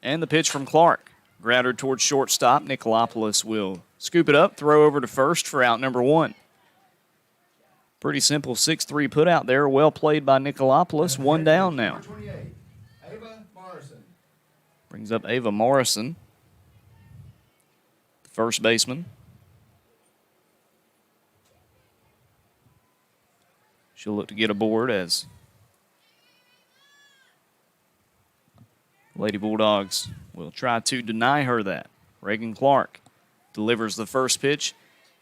And the pitch from Clark. Grounded towards shortstop. Nicolopoulos will scoop it up, throw over to first for out number 1. Pretty simple 6-3 put out there. Well played by Nicolopoulos. 1 down now. Brings up Ava Morrison, the first baseman. She'll look to get aboard as Lady Bulldogs will try to deny her that. Reagan Clark delivers the first pitch.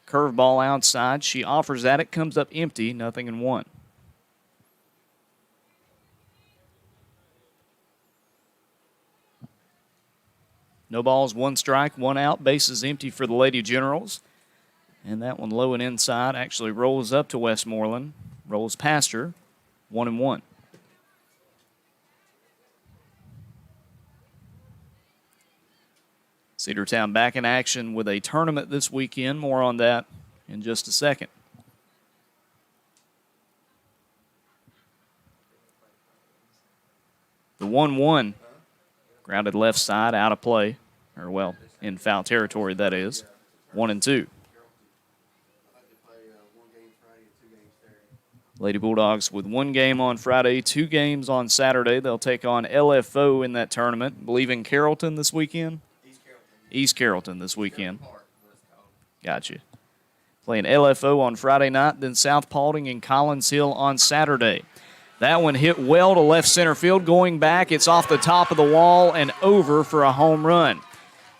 Curveball outside. She offers at it. Comes up empty. 0-1. No balls, 1 strike, 1 out. Bases empty for the Lady Generals. And that one low and inside actually rolls up to Westmoreland. Rolls past her. 1-1. Cedartown back in action with a tournament this weekend. More on that in just a second. The 1-1 grounded left side, out of play. Or, well, in foul territory, that is. 1-2. Lady Bulldogs with 1 game on Friday, 2 games on Saturday. They'll take on LFO in that tournament. I believe in Carrollton this weekend. East Carrollton this weekend. Gotcha. Playing LFO on Friday night, then South Paulding and Collins Hill on Saturday. That one hit well to left center field. Going back, it's off the top of the wall and over for a home run.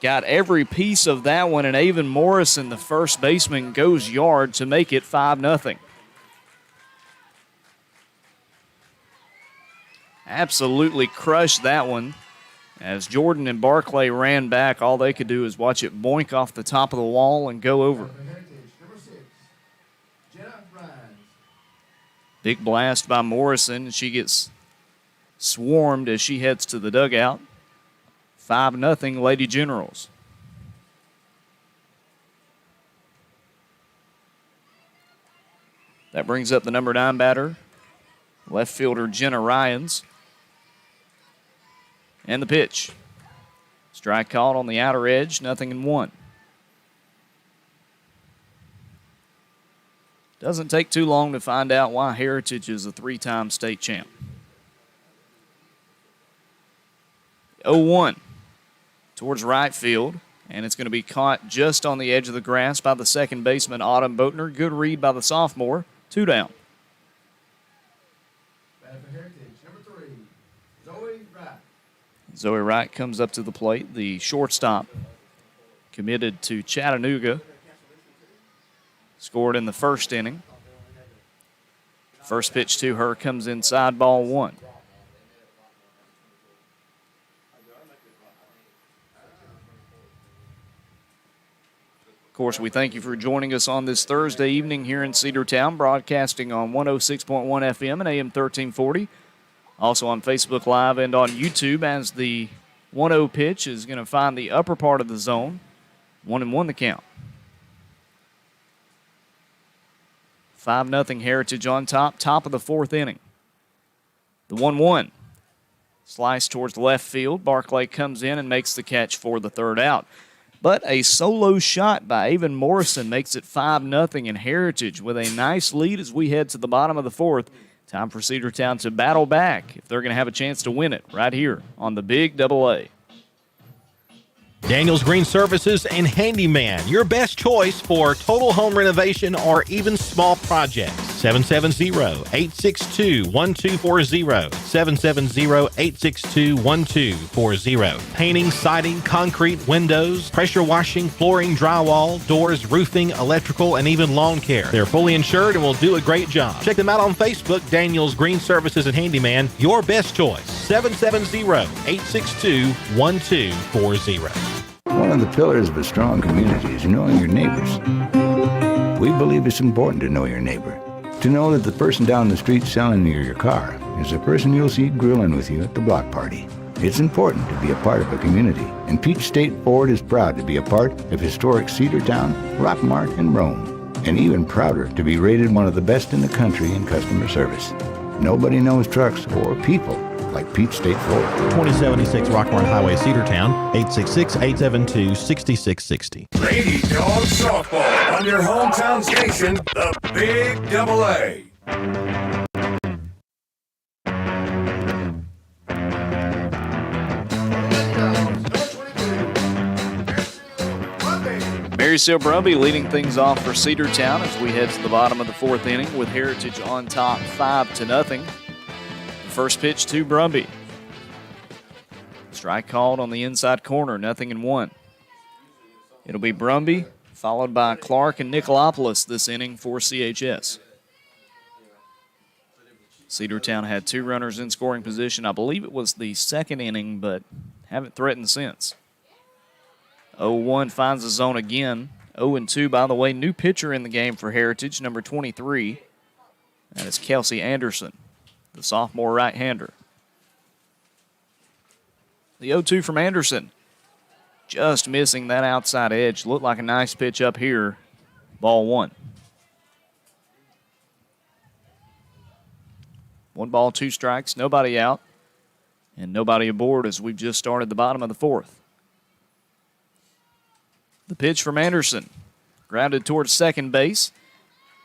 Got every piece of that one, and Avon Morrison, the first baseman, goes yard to make it 5-0. Absolutely crushed that one. As Jordan and Barclay ran back, all they could do is watch it boink off the top of the wall and go over. Big blast by Morrison. She gets swarmed as she heads to the dugout. 5-0 Lady Generals. That brings up the number 9 batter, left fielder Jenna Ryans. And the pitch. Strike caught on the outer edge, 0-1. Doesn't take too long to find out why Heritage is a 3-time state champ. 0-1 towards right field, and it's going to be caught just on the edge of the grass by the second baseman, Autumn Boatner. Good read by the sophomore. 2 down. Zoe Wright comes up to the plate, the shortstop, committed to Chattanooga. Scored in the first inning. First pitch to her comes inside, ball 1. Of course, we thank you for joining us on this Thursday evening here in Cedartown, broadcasting on 106.1 FM and AM 1340. Also on Facebook Live and on YouTube as the 1-0 pitch is going to find the upper part of the zone. 1-1 the count. 5-0 Heritage on top of the fourth inning. The 1-1. Slice towards left field. Barclay comes in and makes the catch for the third out. But a solo shot by Avon Morrison makes it 5-0 in Heritage with a nice lead as we head to the bottom of the fourth. Time for Cedartown to battle back if they're going to have a chance to win it right here on the Big AA. Daniels Green Services and Handyman, your best choice for total home renovation or even small projects. 770-862-1240. 770-862-1240. Painting, siding, concrete, windows, pressure washing, flooring, drywall, doors, roofing, electrical, and even lawn care. They're fully insured and will do a great job. Check them out on Facebook, Daniels Green Services and Handyman, your best choice. 770-862-1240. One of the pillars of a strong community is knowing your neighbors. We believe it's important to know your neighbor. To know that the person down the street selling you your car is the person you'll see grilling with you at the block party. It's important to be a part of a community, and Peach State Ford is proud to be a part of historic Cedartown, Rockmart, and Rome, and even prouder to be rated one of the best in the country in customer service. Nobody knows trucks or people like Peach State Ford. 2076 Rockmart Highway, Cedartown, 866-872-6660. Lady Dawgs softball on your hometown station, the Big AA. Marysville Brumby leading things off for Cedartown as we head to the bottom of the fourth inning with Heritage on top 5-0. First pitch to Brumby. Strike called on the inside corner, 0-1. It'll be Brumby, followed by Clark and Nicolopoulos this inning for CHS. Cedartown had 2 runners in scoring position. I believe it was the second inning, but haven't threatened since. 0-1 finds the zone again. 0-2, by the way, new pitcher in the game for Heritage, number 23. That is Kelsey Anderson, the sophomore right-hander. The 0-2 from Anderson. Just missing that outside edge. Looked like a nice pitch up here. Ball 1. 1 ball, 2 strikes, nobody out, and nobody aboard as we've just started the bottom of the fourth. The pitch from Anderson. Grounded towards second base.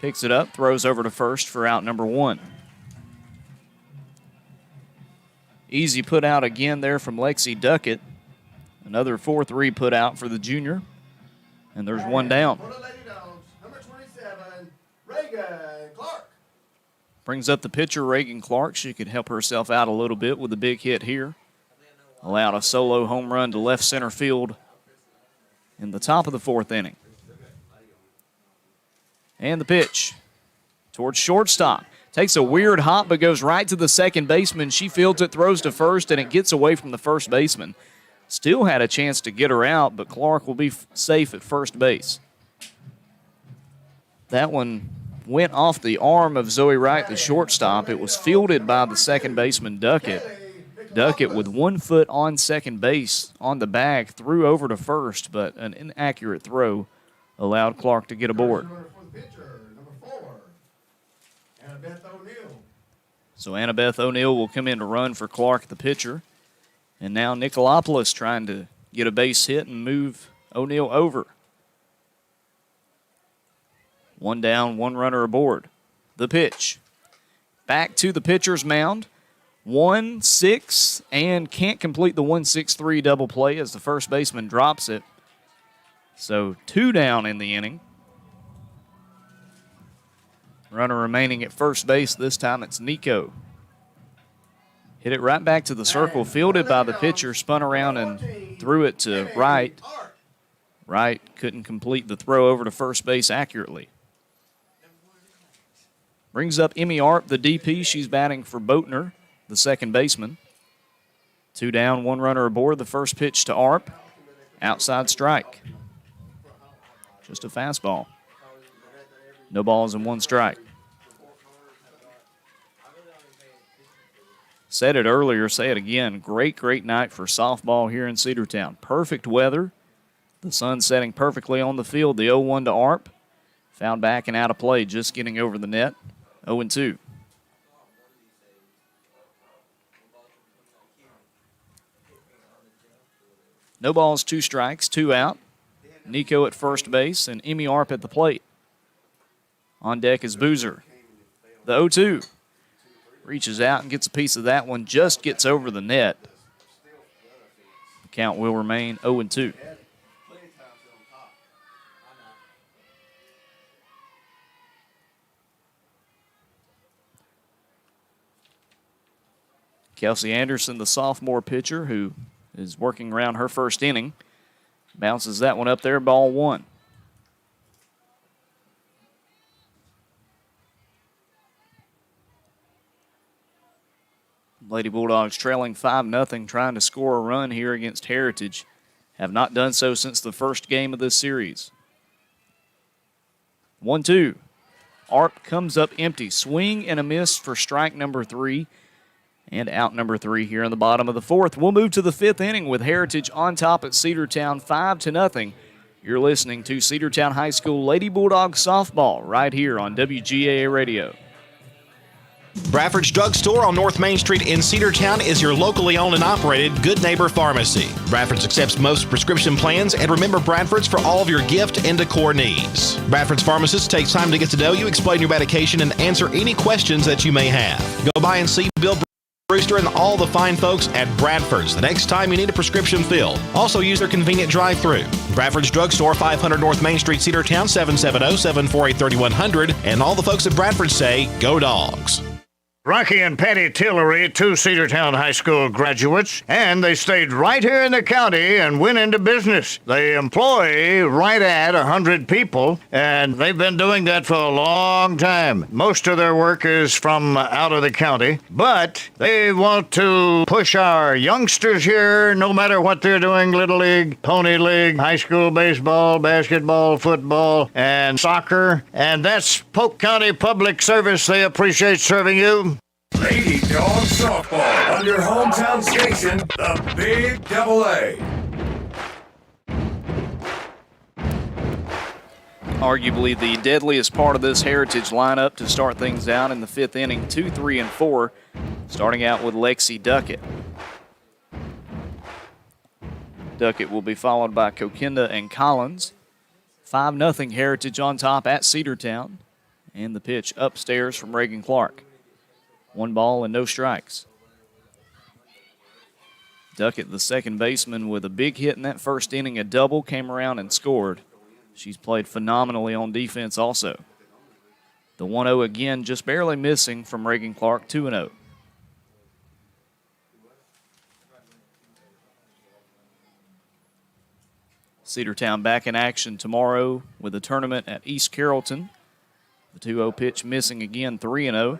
Picks it up, throws over to first for out number 1. Easy put out again there from Lexi Duckett. Another 4-3 put out for the junior. And there's 1 down. For the Lady Dogs, number 27, Reagan Clark. Brings up the pitcher, Reagan Clark. She could help herself out a little bit with a big hit here. Allowed a solo home run to left center field in the top of the fourth inning. And the pitch towards shortstop. Takes a weird hop but goes right to the second baseman. She fields it, throws to first, and it gets away from the first baseman. Still had a chance to get her out, but Clark will be safe at first base. That one went off the arm of Zoe Wright, the shortstop. It was fielded by the second baseman, Duckett. Duckett with 1 foot on second base on the bag, threw over to first, but an inaccurate throw allowed Clark to get aboard. So Annabeth O'Neill will come in to run for Clark, the pitcher. And now Nicolopoulos trying to get a base hit and move O'Neill over. 1 down, 1 runner aboard. The pitch. Back to the pitcher's mound. 1-6, and can't complete the 1-6-3 double play as the first baseman drops it. So 2 down in the inning. Runner remaining at first base. This time it's Nico. Hit it right back to the circle, fielded by the pitcher, spun around and threw it to Wright. Wright couldn't complete the throw over to first base accurately. Brings up Emmy Arp, the DP. She's batting for Boatner, the second baseman. 2 down, 1 runner aboard. The first pitch to Arp. Outside strike. Just a fastball. No balls and 1 strike. Said it earlier, say it again. Great, great night for softball here in Cedartown. Perfect weather. The sun setting perfectly on the field. The 0-1 to Arp. Fouled back and out of play, just getting over the net. 0-2. No balls, 2 strikes, 2 out. Nico at first base and Emmy Arp at the plate. On deck is Boozer. The 0-2. Reaches out and gets a piece of that one, just gets over the net. The count will remain 0-2. Kelsey Anderson, the sophomore pitcher who is working around her first inning, bounces that one up there, ball 1. Lady Bulldogs trailing 5-0, trying to score a run here against Heritage. Have not done so since the first game of this series. 1-2. Arp comes up empty. Swing and a miss for strike number 3. And out number 3 here in the bottom of the 4th. We'll move to the 5th inning with Heritage on top at Cedartown 5-0. You're listening to Cedartown High School Lady Bulldogs softball right here on WGAA Radio. Bradford's Drug Store on North Main Street in Cedartown is your locally owned and operated Good Neighbor Pharmacy. Bradford's accepts most prescription plans, and remember Bradford's for all of your gift and decor needs. Bradford's pharmacist takes time to get to know you, explain your medication, and answer any questions that you may have. Go by and see Bill Brewster and all the fine folks at Bradford's the next time you need a prescription filled. Also use their convenient drive-thru. Bradford's Drug Store, 500 North Main Street, Cedartown, 770-748-3100. And all the folks at Bradford say, go Dogs. Rocky and Patty Tillery, 2 Cedartown High School graduates, and they stayed right here in the county and went into business. They employ right at 100 people, and they've been doing that for a long time. Most of their work is from out of the county, but they want to push our youngsters here, no matter what they're doing, Little League, Pony League, high school baseball, basketball, football, and soccer, and that's Polk County Public Service. They appreciate serving you. Lady Dawgs softball on your hometown station, the Big Double A. Arguably the deadliest part of this Heritage lineup to start things out in the 5th inning, 2, 3, and 4, starting out with Lexi Duckett. Duckett will be followed by Coquinda and Collins. 5-0 Heritage on top at Cedartown. And the pitch upstairs from Reagan Clark. 1 ball and no strikes. Duckett, the second baseman, with a big hit in that first inning, a double, came around and scored. She's played phenomenally on defense also. The 1-0 again, just barely missing from Reagan Clark, 2-0. Cedartown back in action tomorrow with a tournament at East Carrollton. The 2-0 pitch missing again, 3-0.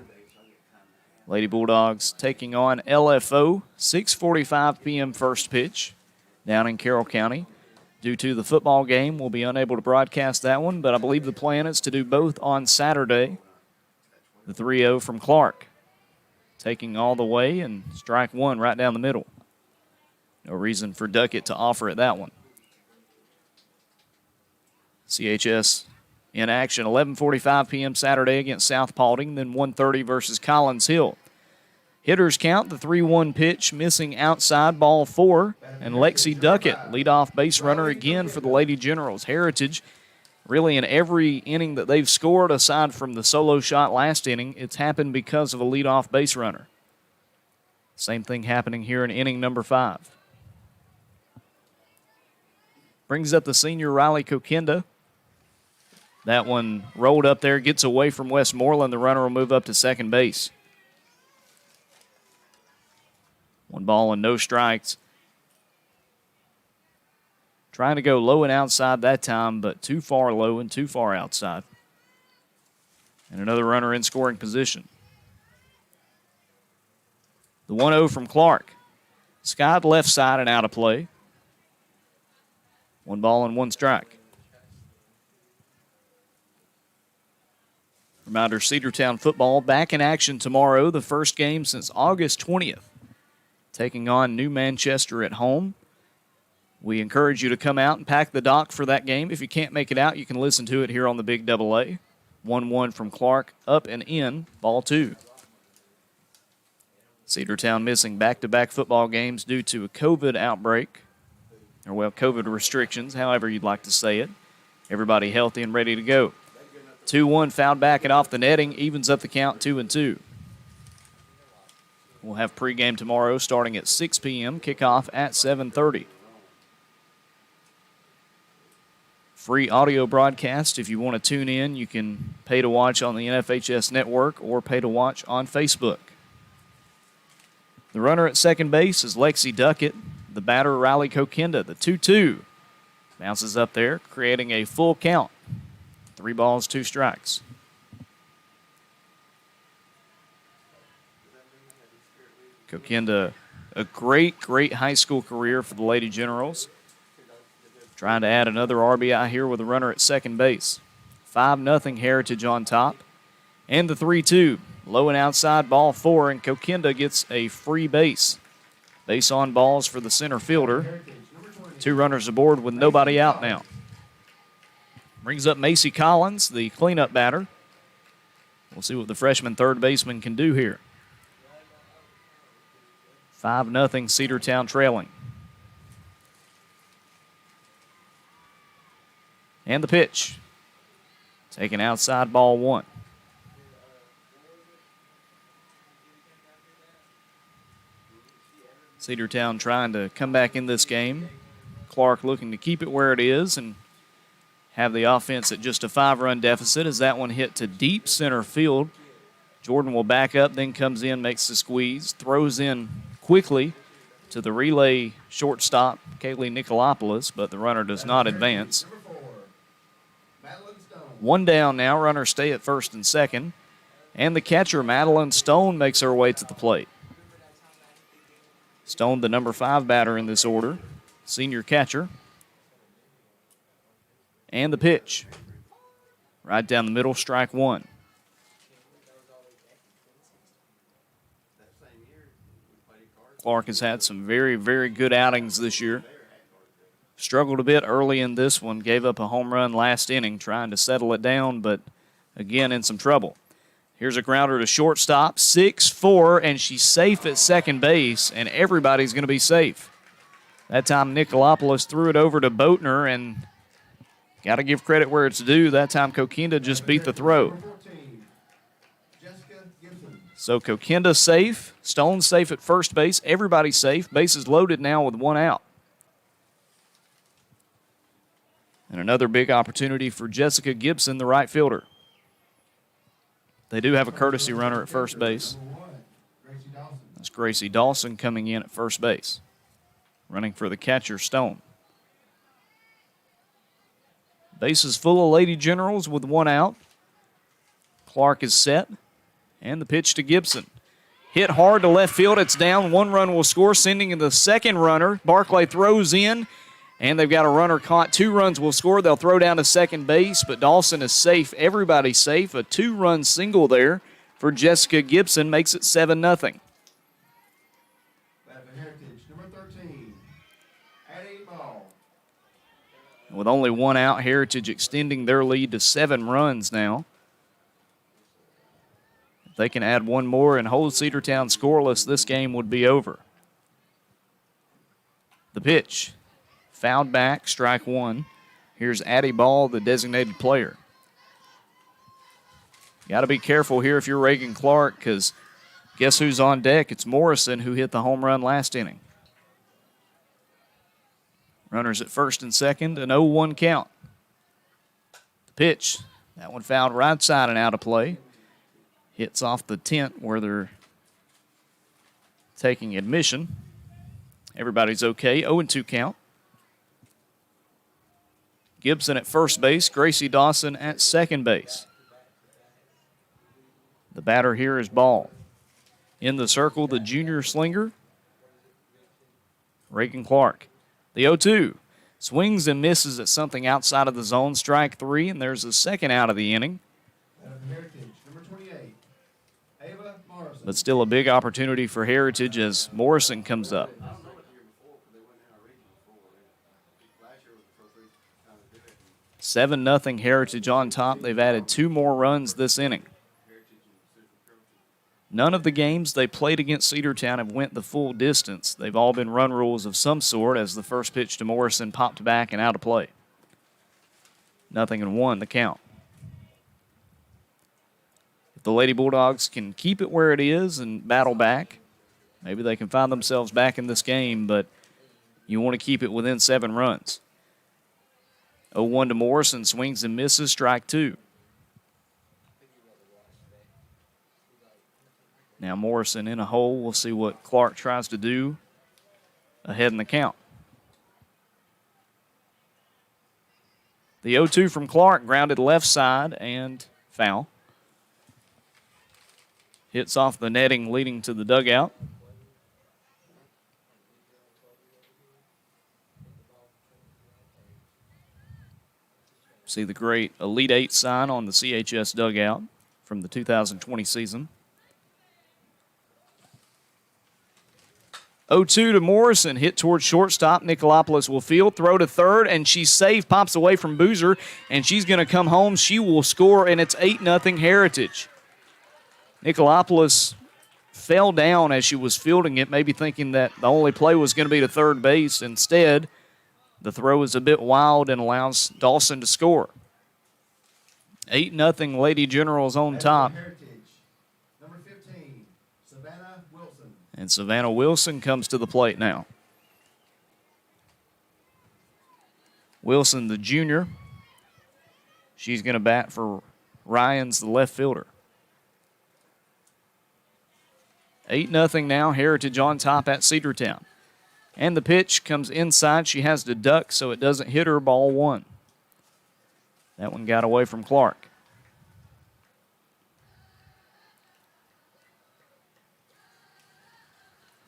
Lady Bulldogs taking on LFO, 6:45 p.m. first pitch down in Carroll County. Due to the football game, we'll be unable to broadcast that one, but I believe the plan is to do both on Saturday. The 3-0 from Clark, taking all the way, and strike 1 right down the middle. No reason for Duckett to offer at that one. CHS in action, 11:45 p.m. Saturday against South Paulding, then 1:30 versus Collins Hill. Hitters count, the 3-1 pitch missing outside, ball 4, and Lexi Duckett, leadoff base runner again for the Lady Generals. Heritage, really in every inning that they've scored, aside from the solo shot last inning, it's happened because of a leadoff base runner. Same thing happening here in inning number 5. Brings up the senior Riley Coquinda. That one rolled up there, gets away from Westmoreland. The runner will move up to second base. 1 ball and no strikes. Trying to go low and outside that time, but too far low and too far outside. And another runner in scoring position. The 1-0 from Clark. Skied left side and out of play. 1 ball and 1 strike. Reminder, Cedartown football back in action tomorrow, the first game since August 20th. Taking on New Manchester at home. We encourage you to come out and pack the dock for that game. If you can't make it out, you can listen to it here on the Big Double A. 1-1 from Clark, up and in, ball 2. Cedartown missing back-to-back football games due to a COVID outbreak, or well, COVID restrictions, however you'd like to say it. Everybody healthy and ready to go. 2-1 fouled back and off the netting, evens up the count 2-2. We'll have pregame tomorrow starting at 6 p.m., kickoff at 7:30. Free audio broadcast. If you want to tune in, you can pay to watch on the NFHS network or pay to watch on Facebook. The runner at second base is Lexi Duckett. The batter, Riley Kokinda. The 2-2 bounces up there, creating a full count. 3 balls, 2 strikes. Kokinda, a great high school career for the Lady Generals. Trying to add another RBI here with a runner at second base. 5-0 Heritage on top. And the 3-2, low and outside, ball 4, and Kokinda gets a free base. Base on balls for the center fielder. 2 runners aboard with nobody out now. Brings up Macy Collins, the cleanup batter. We'll see what the freshman third baseman can do here. 5-0 Cedartown trailing. And the pitch. Taken outside, ball 1. Cedartown trying to come back in this game. Clark looking to keep it where it is and have the offense at just a 5-run deficit as that one hit to deep center field. Jordan will back up, then comes in, makes the squeeze, throws in quickly to the relay shortstop, Kaylee Nicolopoulos, but the runner does not advance. 1 down now, runners stay at first and second, and the catcher, Madeline Stone, makes her way to the plate. Stone, the number 5 batter in this order, senior catcher. And the pitch. Right down the middle, strike 1. Clark has had some very good outings this year. Struggled a bit early in this one, gave up a home run last inning, trying to settle it down, but again in some trouble. Here's a grounder to shortstop, 6-4, and she's safe at second base, and everybody's going to be safe. That time Nicolopoulos threw it over to Boatner, and got to give credit where it's due. That time Kokinda just beat the throw. So Kokinda safe, Stone safe at first base, everybody safe. Bases loaded now with 1 out. And another big opportunity for Jessica Gibson, the right fielder. They do have a courtesy runner at first base. That's Gracie Dawson coming in at first base. Running for the catcher, Stone. Bases full of Lady Generals with 1 out. Clark is set. And the pitch to Gibson. Hit hard to left field. It's down. 1 run will score, sending in the second runner. Barclay throws in, and they've got a runner caught. 2 runs will score. They'll throw down to second base, but Dawson is safe. Everybody's safe. A 2-run single there for Jessica Gibson makes it 7-0. With only 1 out, Heritage extending their lead to 7 runs now. If they can add 1 more and hold Cedartown scoreless, this game would be over. The pitch. Fouled back, strike 1. Here's Addie Ball, the designated player. Got to be careful here if you're Reagan Clark, because guess who's on deck? It's Morrison, who hit the home run last inning. Runners at first and second, an 0-1 count. The pitch, that one fouled right side and out of play. Hits off the tent where they're taking admission. Everybody's okay, 0-2 count. Gibson at first base, Gracie Dawson at second base. The batter here is Ball. In the circle, the junior slinger, Reagan Clark. The 0-2 swings and misses at something outside of the zone, strike 3, and there's a second out of the inning. But still a big opportunity for Heritage as Morrison comes up. 7-0 Heritage on top. They've added 2 more runs this inning. None of the games they played against Cedartown have went the full distance. They've all been run rules of some sort as the first pitch to Morrison popped back and out of play. 0-1 the count. If the Lady Bulldogs can keep it where it is and battle back, maybe they can find themselves back in this game, but you want to keep it within 7 runs. 0-1 to Morrison, swings and misses, strike 2. Now Morrison in a hole. We'll see what Clark tries to do ahead in the count. The 0-2 from Clark, grounded left side and foul. Hits off the netting leading to the dugout. See the great Elite 8 sign on the CHS dugout from the 2020 season. 0-2 to Morrison, hit towards shortstop. Nicolopoulos will field, throw to third, and she's safe, pops away from Boozer, and she's going to come home. She will score, and it's 8-0 Heritage. Nicolopoulos fell down as she was fielding it, maybe thinking that the only play was going to be to third base. Instead, the throw is a bit wild and allows Dawson to score. 8-0 Lady Generals on top. Number 15, Savannah Wilson. And Savannah Wilson comes to the plate now. Wilson, the junior. She's going to bat for Ryans, the left fielder. 8-0 now, Heritage on top at Cedartown. And the pitch comes inside. She has to duck so it doesn't hit her. Ball 1. That one got away from Clark.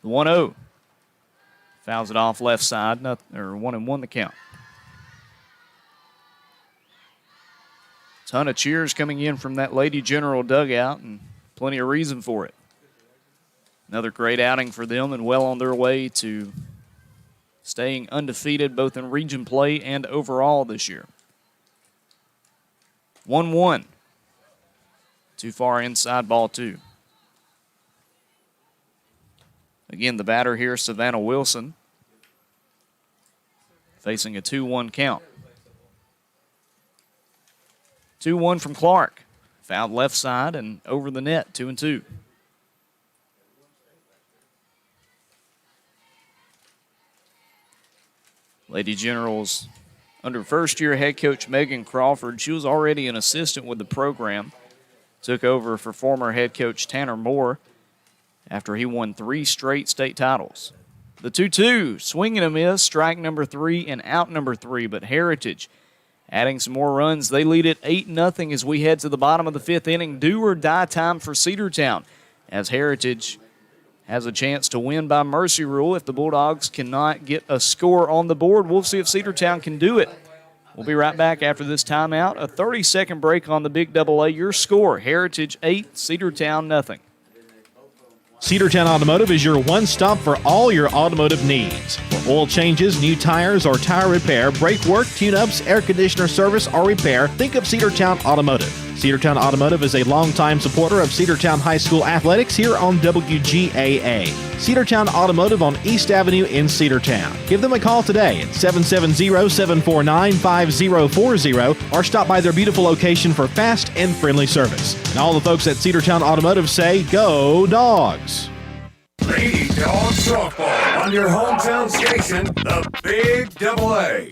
The 1-0. Fouls it off left side. 1-1 the count. Ton of cheers coming in from that Lady General dugout, and plenty of reason for it. Another great outing for them and well on their way to staying undefeated both in region play and overall this year. 1-1. Too far inside, ball 2. Again, the batter here, Savannah Wilson, facing a 2-1 count. 2-1 from Clark. Fouled left side and over the net, 2-2. Lady Generals under first-year head coach Megan Crawford. She was already an assistant with the program. Took over for former head coach Tanner Moore after he won 3 straight state titles. The 2-2, swing and a miss, strike number 3 and out number 3. But Heritage adding some more runs. They lead it 8-0 as we head to the bottom of the 5th inning. Do or die time for Cedartown as Heritage has a chance to win by mercy rule if the Bulldogs cannot get a score on the board. We'll see if Cedartown can do it. We'll be right back after this timeout. A 30-second break on the Big Double A. Your score, Heritage 8, Cedartown nothing. Cedartown Automotive is your one-stop for all your automotive needs. For oil changes, new tires, or tire repair, brake work, tune-ups, air conditioner service, or repair, think of Cedartown Automotive. Cedartown Automotive is a longtime supporter of Cedartown High School athletics here on WGAA. Cedartown Automotive on East Avenue in Cedartown. Give them a call today at 770-749-5040 or stop by their beautiful location for fast and friendly service. And all the folks at Cedartown Automotive say, go Dogs! Lady Dogs softball on your hometown station, the Big Double A.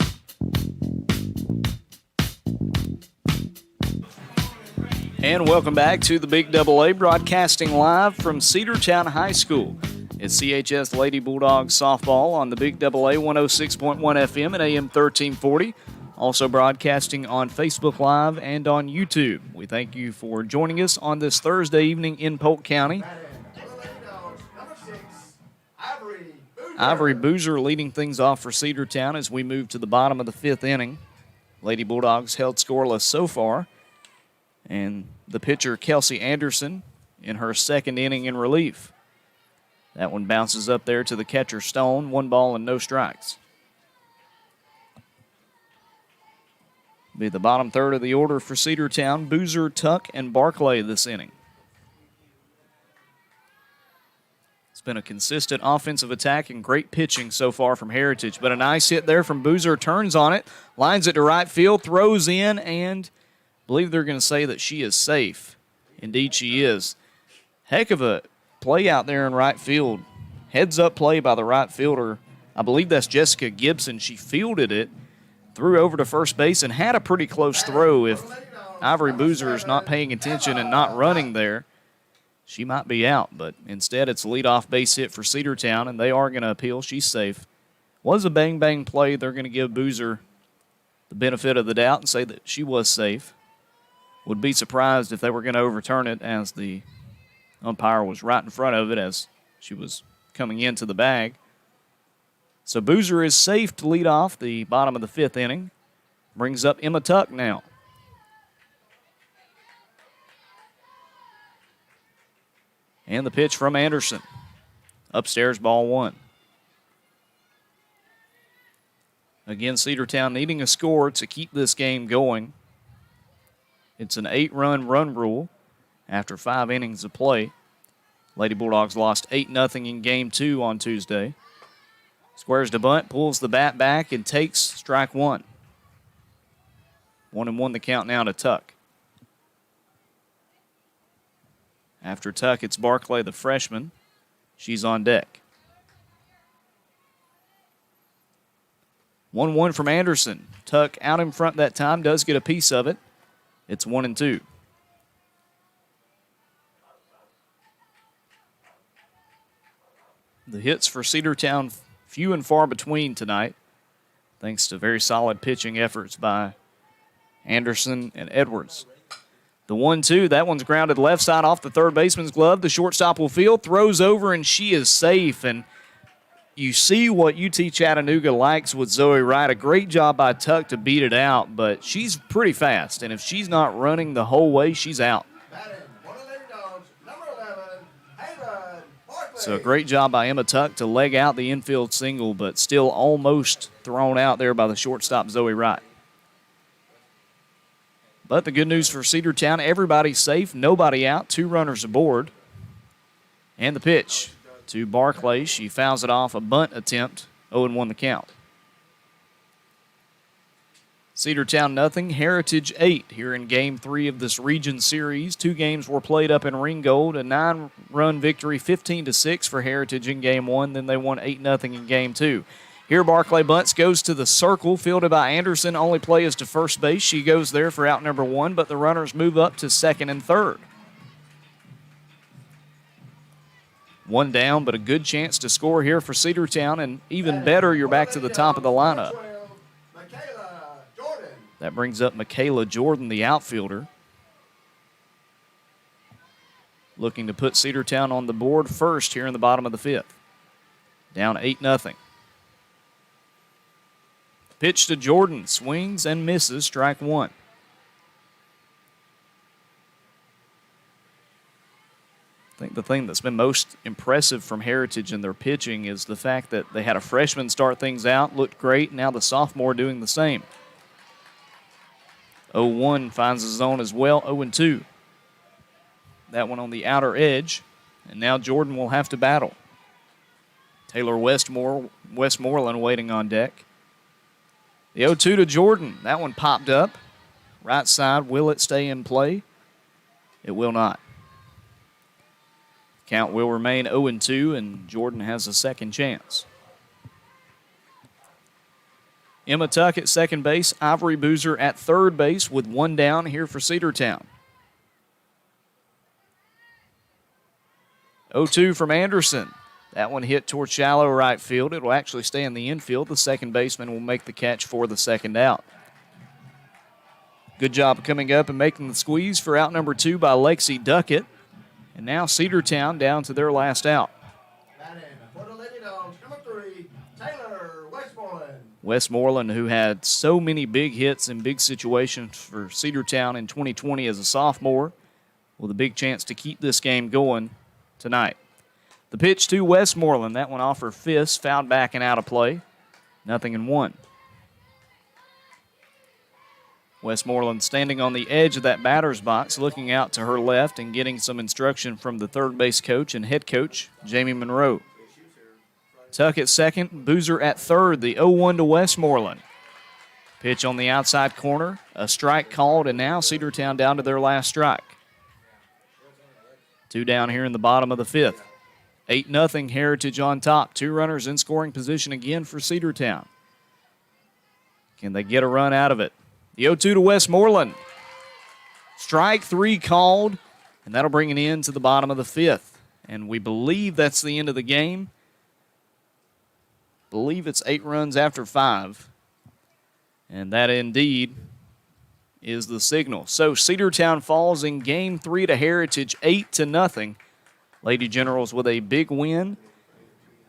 And welcome back to the Big Double A, broadcasting live from Cedartown High School. It's CHS Lady Bulldogs softball on the Big Double A 106.1 FM and AM 1340. Also broadcasting on Facebook Live and on YouTube. We thank you for joining us on this Thursday evening in Polk County. Ivory Boozer leading things off for Cedartown as we move to the bottom of the 5th inning. Lady Bulldogs held scoreless so far. And the pitcher, Kelsey Anderson, in her 2nd inning in relief. That one bounces up there to the catcher, Stone. 1 ball and no strikes. Be the bottom third of the order for Cedartown. Boozer, Tuck, and Barclay this inning. It's been a consistent offensive attack and great pitching so far from Heritage. But a nice hit there from Boozer. Turns on it, lines it to right field, throws in, and I believe they're going to say that she is safe. Indeed, she is. Heck of a play out there in right field. Heads-up play by the right fielder. I believe that's Jessica Gibson. She fielded it, threw over to first base, and had a pretty close throw. If Ivory Boozer is not paying attention and not running there, she might be out. But instead, it's a leadoff base hit for Cedartown, and they are going to appeal. She's safe. Was a bang-bang play. They're going to give Boozer the benefit of the doubt and say that she was safe. Would be surprised if they were going to overturn it, as the umpire was right in front of it as she was coming into the bag. So Boozer is safe to lead off the bottom of the 5th inning. Brings up Emma Tuck now. And the pitch from Anderson. Upstairs, ball 1. Again, Cedartown needing a score to keep this game going. It's an 8-run run rule after 5 innings of play. Lady Bulldogs lost 8-0 in Game 2 on Tuesday. Squares to bunt, pulls the bat back, and takes strike 1. 1-1 the count now to Tuck. After Tuck, it's Barclay, the freshman. She's on deck. 1-1 from Anderson. Tuck out in front that time, does get a piece of it. It's 1-2. The hits for Cedartown few and far between tonight, thanks to very solid pitching efforts by Anderson and Edwards. The 1-2, that one's grounded left side off the third baseman's glove. The shortstop will field, throws over, and she is safe. And you see what UT Chattanooga likes with Zoe Wright. A great job by Tuck to beat it out, but she's pretty fast. And if she's not running the whole way, she's out. So a great job by Emma Tuck to leg out the infield single, but still almost thrown out there by the shortstop, Zoe Wright. But the good news for Cedartown, everybody's safe, nobody out, 2 runners aboard. And the pitch to Barclay. She fouls it off, a bunt attempt, 0-1 the count. Cedartown nothing, Heritage 8 here in Game 3 of this region series. 2 games were played up in Ringgold. A 9-run victory, 15-6 for Heritage in Game 1. Then they won 8-0 in Game 2. Here Barclay bunts, goes to the circle, fielded by Anderson. Only play is to first base. She goes there for out number 1, but the runners move up to second and third. 1 down, but a good chance to score here for Cedartown, and even better, you're back to the top of the lineup. That brings up Michaela Jordan, the outfielder. Looking to put Cedartown on the board first here in the bottom of the 5th. Down 8-0. Pitch to Jordan, swings and misses, strike 1. I think the thing that's been most impressive from Heritage in their pitching is the fact that they had a freshman start things out, looked great, now the sophomore doing the same. 0-1 finds the zone as well, 0-2. That one on the outer edge, and now Jordan will have to battle. Taylor Westmoreland waiting on deck. The 0-2 to Jordan. That one popped up. Right side, will it stay in play? It will not. Count will remain 0-2, and Jordan has a second chance. Emma Tuck at second base, Ivory Boozer at third base with 1 down here for Cedartown. 0-2 from Anderson. That one hit toward shallow right field. It will actually stay in the infield. The second baseman will make the catch for the second out. Good job coming up and making the squeeze for out number 2 by Lexi Duckett. And now Cedartown down to their last out. For the Lady Dogs, number 3, Taylor Westmoreland. Westmoreland, who had so many big hits in big situations for Cedartown in 2020 as a sophomore, with a big chance to keep this game going tonight. The pitch to Westmoreland. That one off her fist, fouled back and out of play. 0-1. Westmoreland standing on the edge of that batter's box, looking out to her left and getting some instruction from the third base coach and head coach, Jamie Monroe. Tuck at second, Boozer at third, the 0-1 to Westmoreland. Pitch on the outside corner, a strike called, and now Cedartown down to their last strike. 2 down here in the bottom of the 5th. 8-0 Heritage on top. 2 runners in scoring position again for Cedartown. Can they get a run out of it? The 0-2 to Westmoreland. Strike 3 called, and that'll bring it in to the bottom of the 5th. And we believe that's the end of the game. Believe it's 8 runs after 5. And that indeed is the signal. So Cedartown falls in Game 3 to Heritage 8-0. Lady Generals with a big win.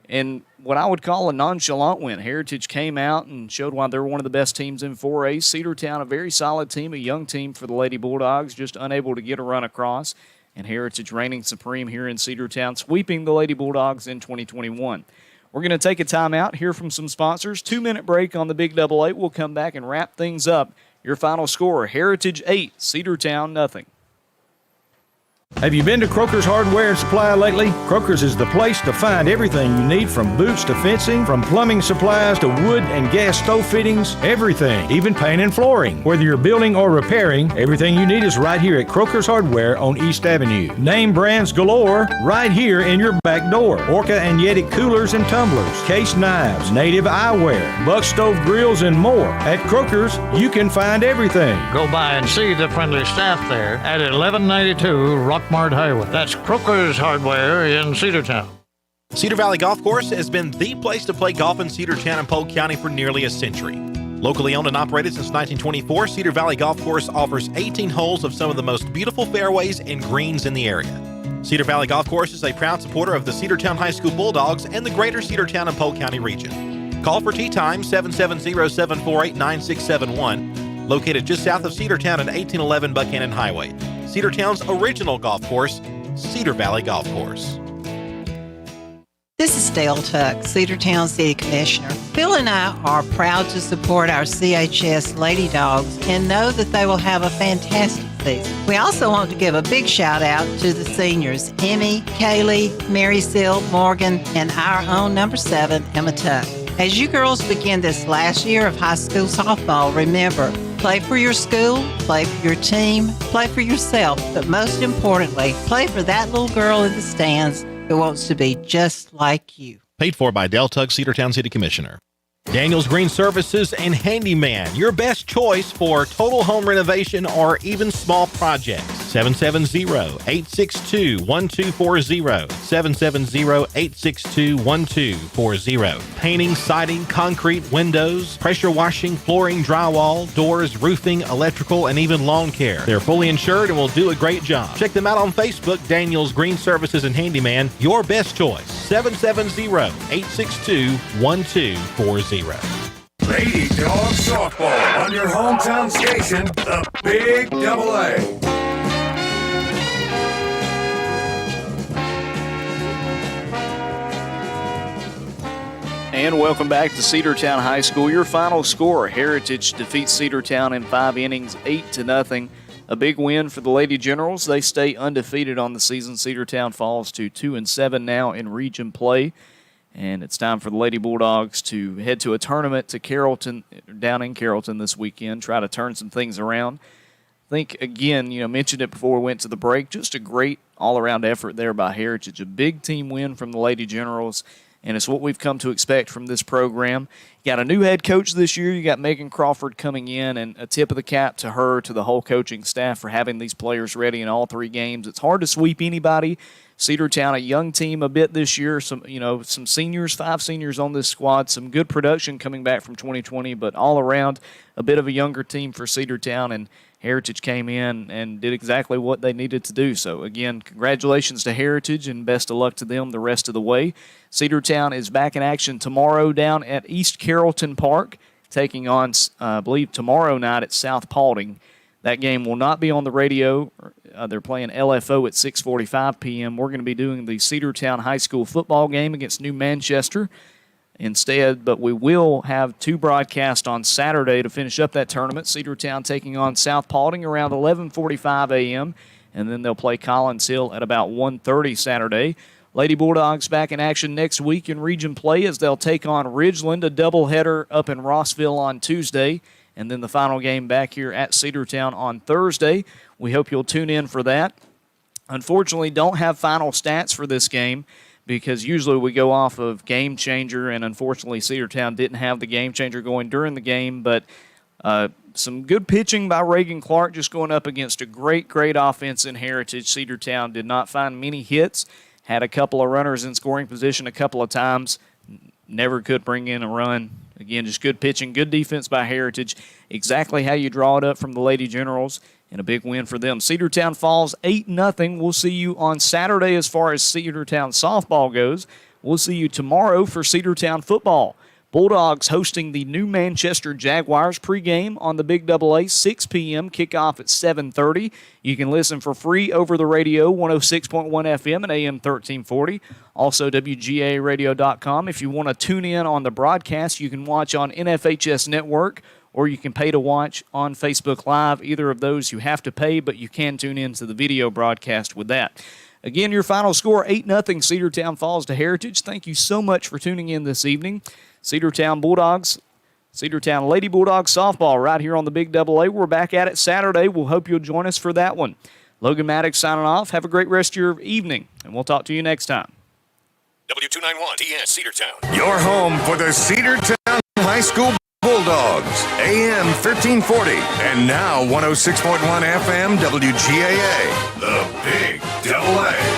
And what I would call a nonchalant win. Heritage came out and showed why they're one of the best teams in 4A. Cedartown, a very solid team, a young team for the Lady Bulldogs, just unable to get a run across. And Heritage reigning supreme here in Cedartown, sweeping the Lady Bulldogs in 2021. We're going to take a timeout, hear from some sponsors. 2-minute break on the Big Double 8. We'll come back and wrap things up. Your final score, Heritage 8, Cedartown 0. Have you been to Croker's Hardware and Supply lately? Croker's is the place to find everything you need, from boots to fencing, from plumbing supplies to wood and gas stove fittings, everything, even paint and flooring. Whether you're building or repairing, everything you need is right here at Croker's Hardware on East Avenue. Name brands galore right here in your back door. Orca and Yeti coolers and tumblers, case knives, native eyewear, buck stove grills, and more. At Croker's, you can find everything. Go by and see the friendly staff there at 1192 Rockmart Highway. That's Croker's Hardware in Cedartown. Cedar Valley Golf Course has been the place to play golf in Cedartown and Polk County for nearly a century. Locally owned and operated since 1924, Cedar Valley Golf Course offers 18 holes of some of the most beautiful fairways and greens in the area. Cedar Valley Golf Course is a proud supporter of the Cedartown High School Bulldogs and the greater Cedartown and Polk County region. Call for tee time 770-748-9671, located just south of Cedartown at 1811 Buchanan Highway. Cedartown's original golf course, Cedar Valley Golf Course. This is Dale Tuck, Cedartown City Commissioner. Phil and I are proud to support our CHS Lady Dogs and know that they will have a fantastic season. We also want to give a big shout out to the seniors, Emmy, Kaylee, Mary Sil, Morgan, and our own number 7, Emma Tuck. As you girls begin this last year of high school softball, remember, play for your school, play for your team, play for yourself, but most importantly, play for that little girl in the stands who wants to be just like you. Paid for by Del Tugg, Cedartown City Commissioner. Daniels Green Services and Handyman, your best choice for total home renovation or even small projects. 770-862-1240. 770-862-1240. Painting, siding, concrete, windows, pressure washing, flooring, drywall, doors, roofing, electrical, and even lawn care. They're fully insured and will do a great job. Check them out on Facebook, Daniels Green Services and Handyman, your best choice. 770-862-1240. Lady Dawgs Softball on your hometown station, the Big Double A. And welcome back to Cedartown High School. Your final score, Heritage defeats Cedartown in 5 innings, 8-0. A big win for the Lady Generals. They stay undefeated on the season. Cedartown falls to 2-7 now in region play. And it's time for the Lady Bulldogs to head to a tournament to Carrollton, down in Carrollton this weekend, try to turn some things around. I think, again, mentioned it before we went to the break, just a great all-around effort there by Heritage. A big team win from the Lady Generals, and it's what we've come to expect from this program. You got a new head coach this year. You got Megan Crawford coming in, and a tip of the cap to her, to the whole coaching staff for having these players ready in all 3 games. It's hard to sweep anybody. Cedartown, a young team a bit this year, some seniors, 5 seniors on this squad, some good production coming back from 2020, but all around a bit of a younger team for Cedartown, and Heritage came in and did exactly what they needed to do. So, again, congratulations to Heritage and best of luck to them the rest of the way. Cedartown is back in action tomorrow down at East Carrollton Park, taking on, I believe, tomorrow night at South Paulding. That game will not be on the radio. They're playing LFO at 6:45 p.m. We're going to be doing the Cedartown High School football game against New Manchester. instead, but we will have 2 broadcasts on Saturday to finish up that tournament. Cedartown taking on South Paulding around 11:45 a.m., and then they'll play Collins Hill at about 1:30 Saturday. Lady Bulldogs back in action next week in region play as they'll take on Ridgeland, a doubleheader up in Rossville on Tuesday, and then the final game back here at Cedartown on Thursday. We hope you'll tune in for that. Unfortunately, don't have final stats for this game because usually we go off of Game Changer, and unfortunately Cedartown didn't have the Game Changer going during the game, but some good pitching by Reagan Clark, just going up against a great offense in Heritage. Cedartown did not find many hits, had a couple of runners in scoring position a couple of times, never could bring in a run. Again, just good pitching, good defense by Heritage, exactly how you draw it up from the Lady Generals, and a big win for them. Cedartown falls 8-0. We'll see you on Saturday as far as Cedartown softball goes. We'll see you tomorrow for Cedartown football. Bulldogs hosting the New Manchester Jaguars pregame on the Big AA, 6 p.m., kickoff at 7:30. You can listen for free over the radio, 106.1 FM and AM 1340. Also, WGARadio.com. If you want to tune in on the broadcast, you can watch on NFHS Network, or you can pay to watch on Facebook Live. Either of those you have to pay, but you can tune in to the video broadcast with that. Again, your final score, 8-0, Cedartown falls to Heritage. Thank you so much for tuning in this evening. Cedartown Bulldogs, Cedartown Lady Bulldogs softball right here on the Big AA. We're back at it Saturday. We'll hope you'll join us for that one. Logan Maddox signing off. Have a great rest of your evening, and we'll talk to you next time. W291 TS Cedartown. Your home for the Cedartown High School Bulldogs. AM 1340 and now 106.1 FM WGAA. The Big AA.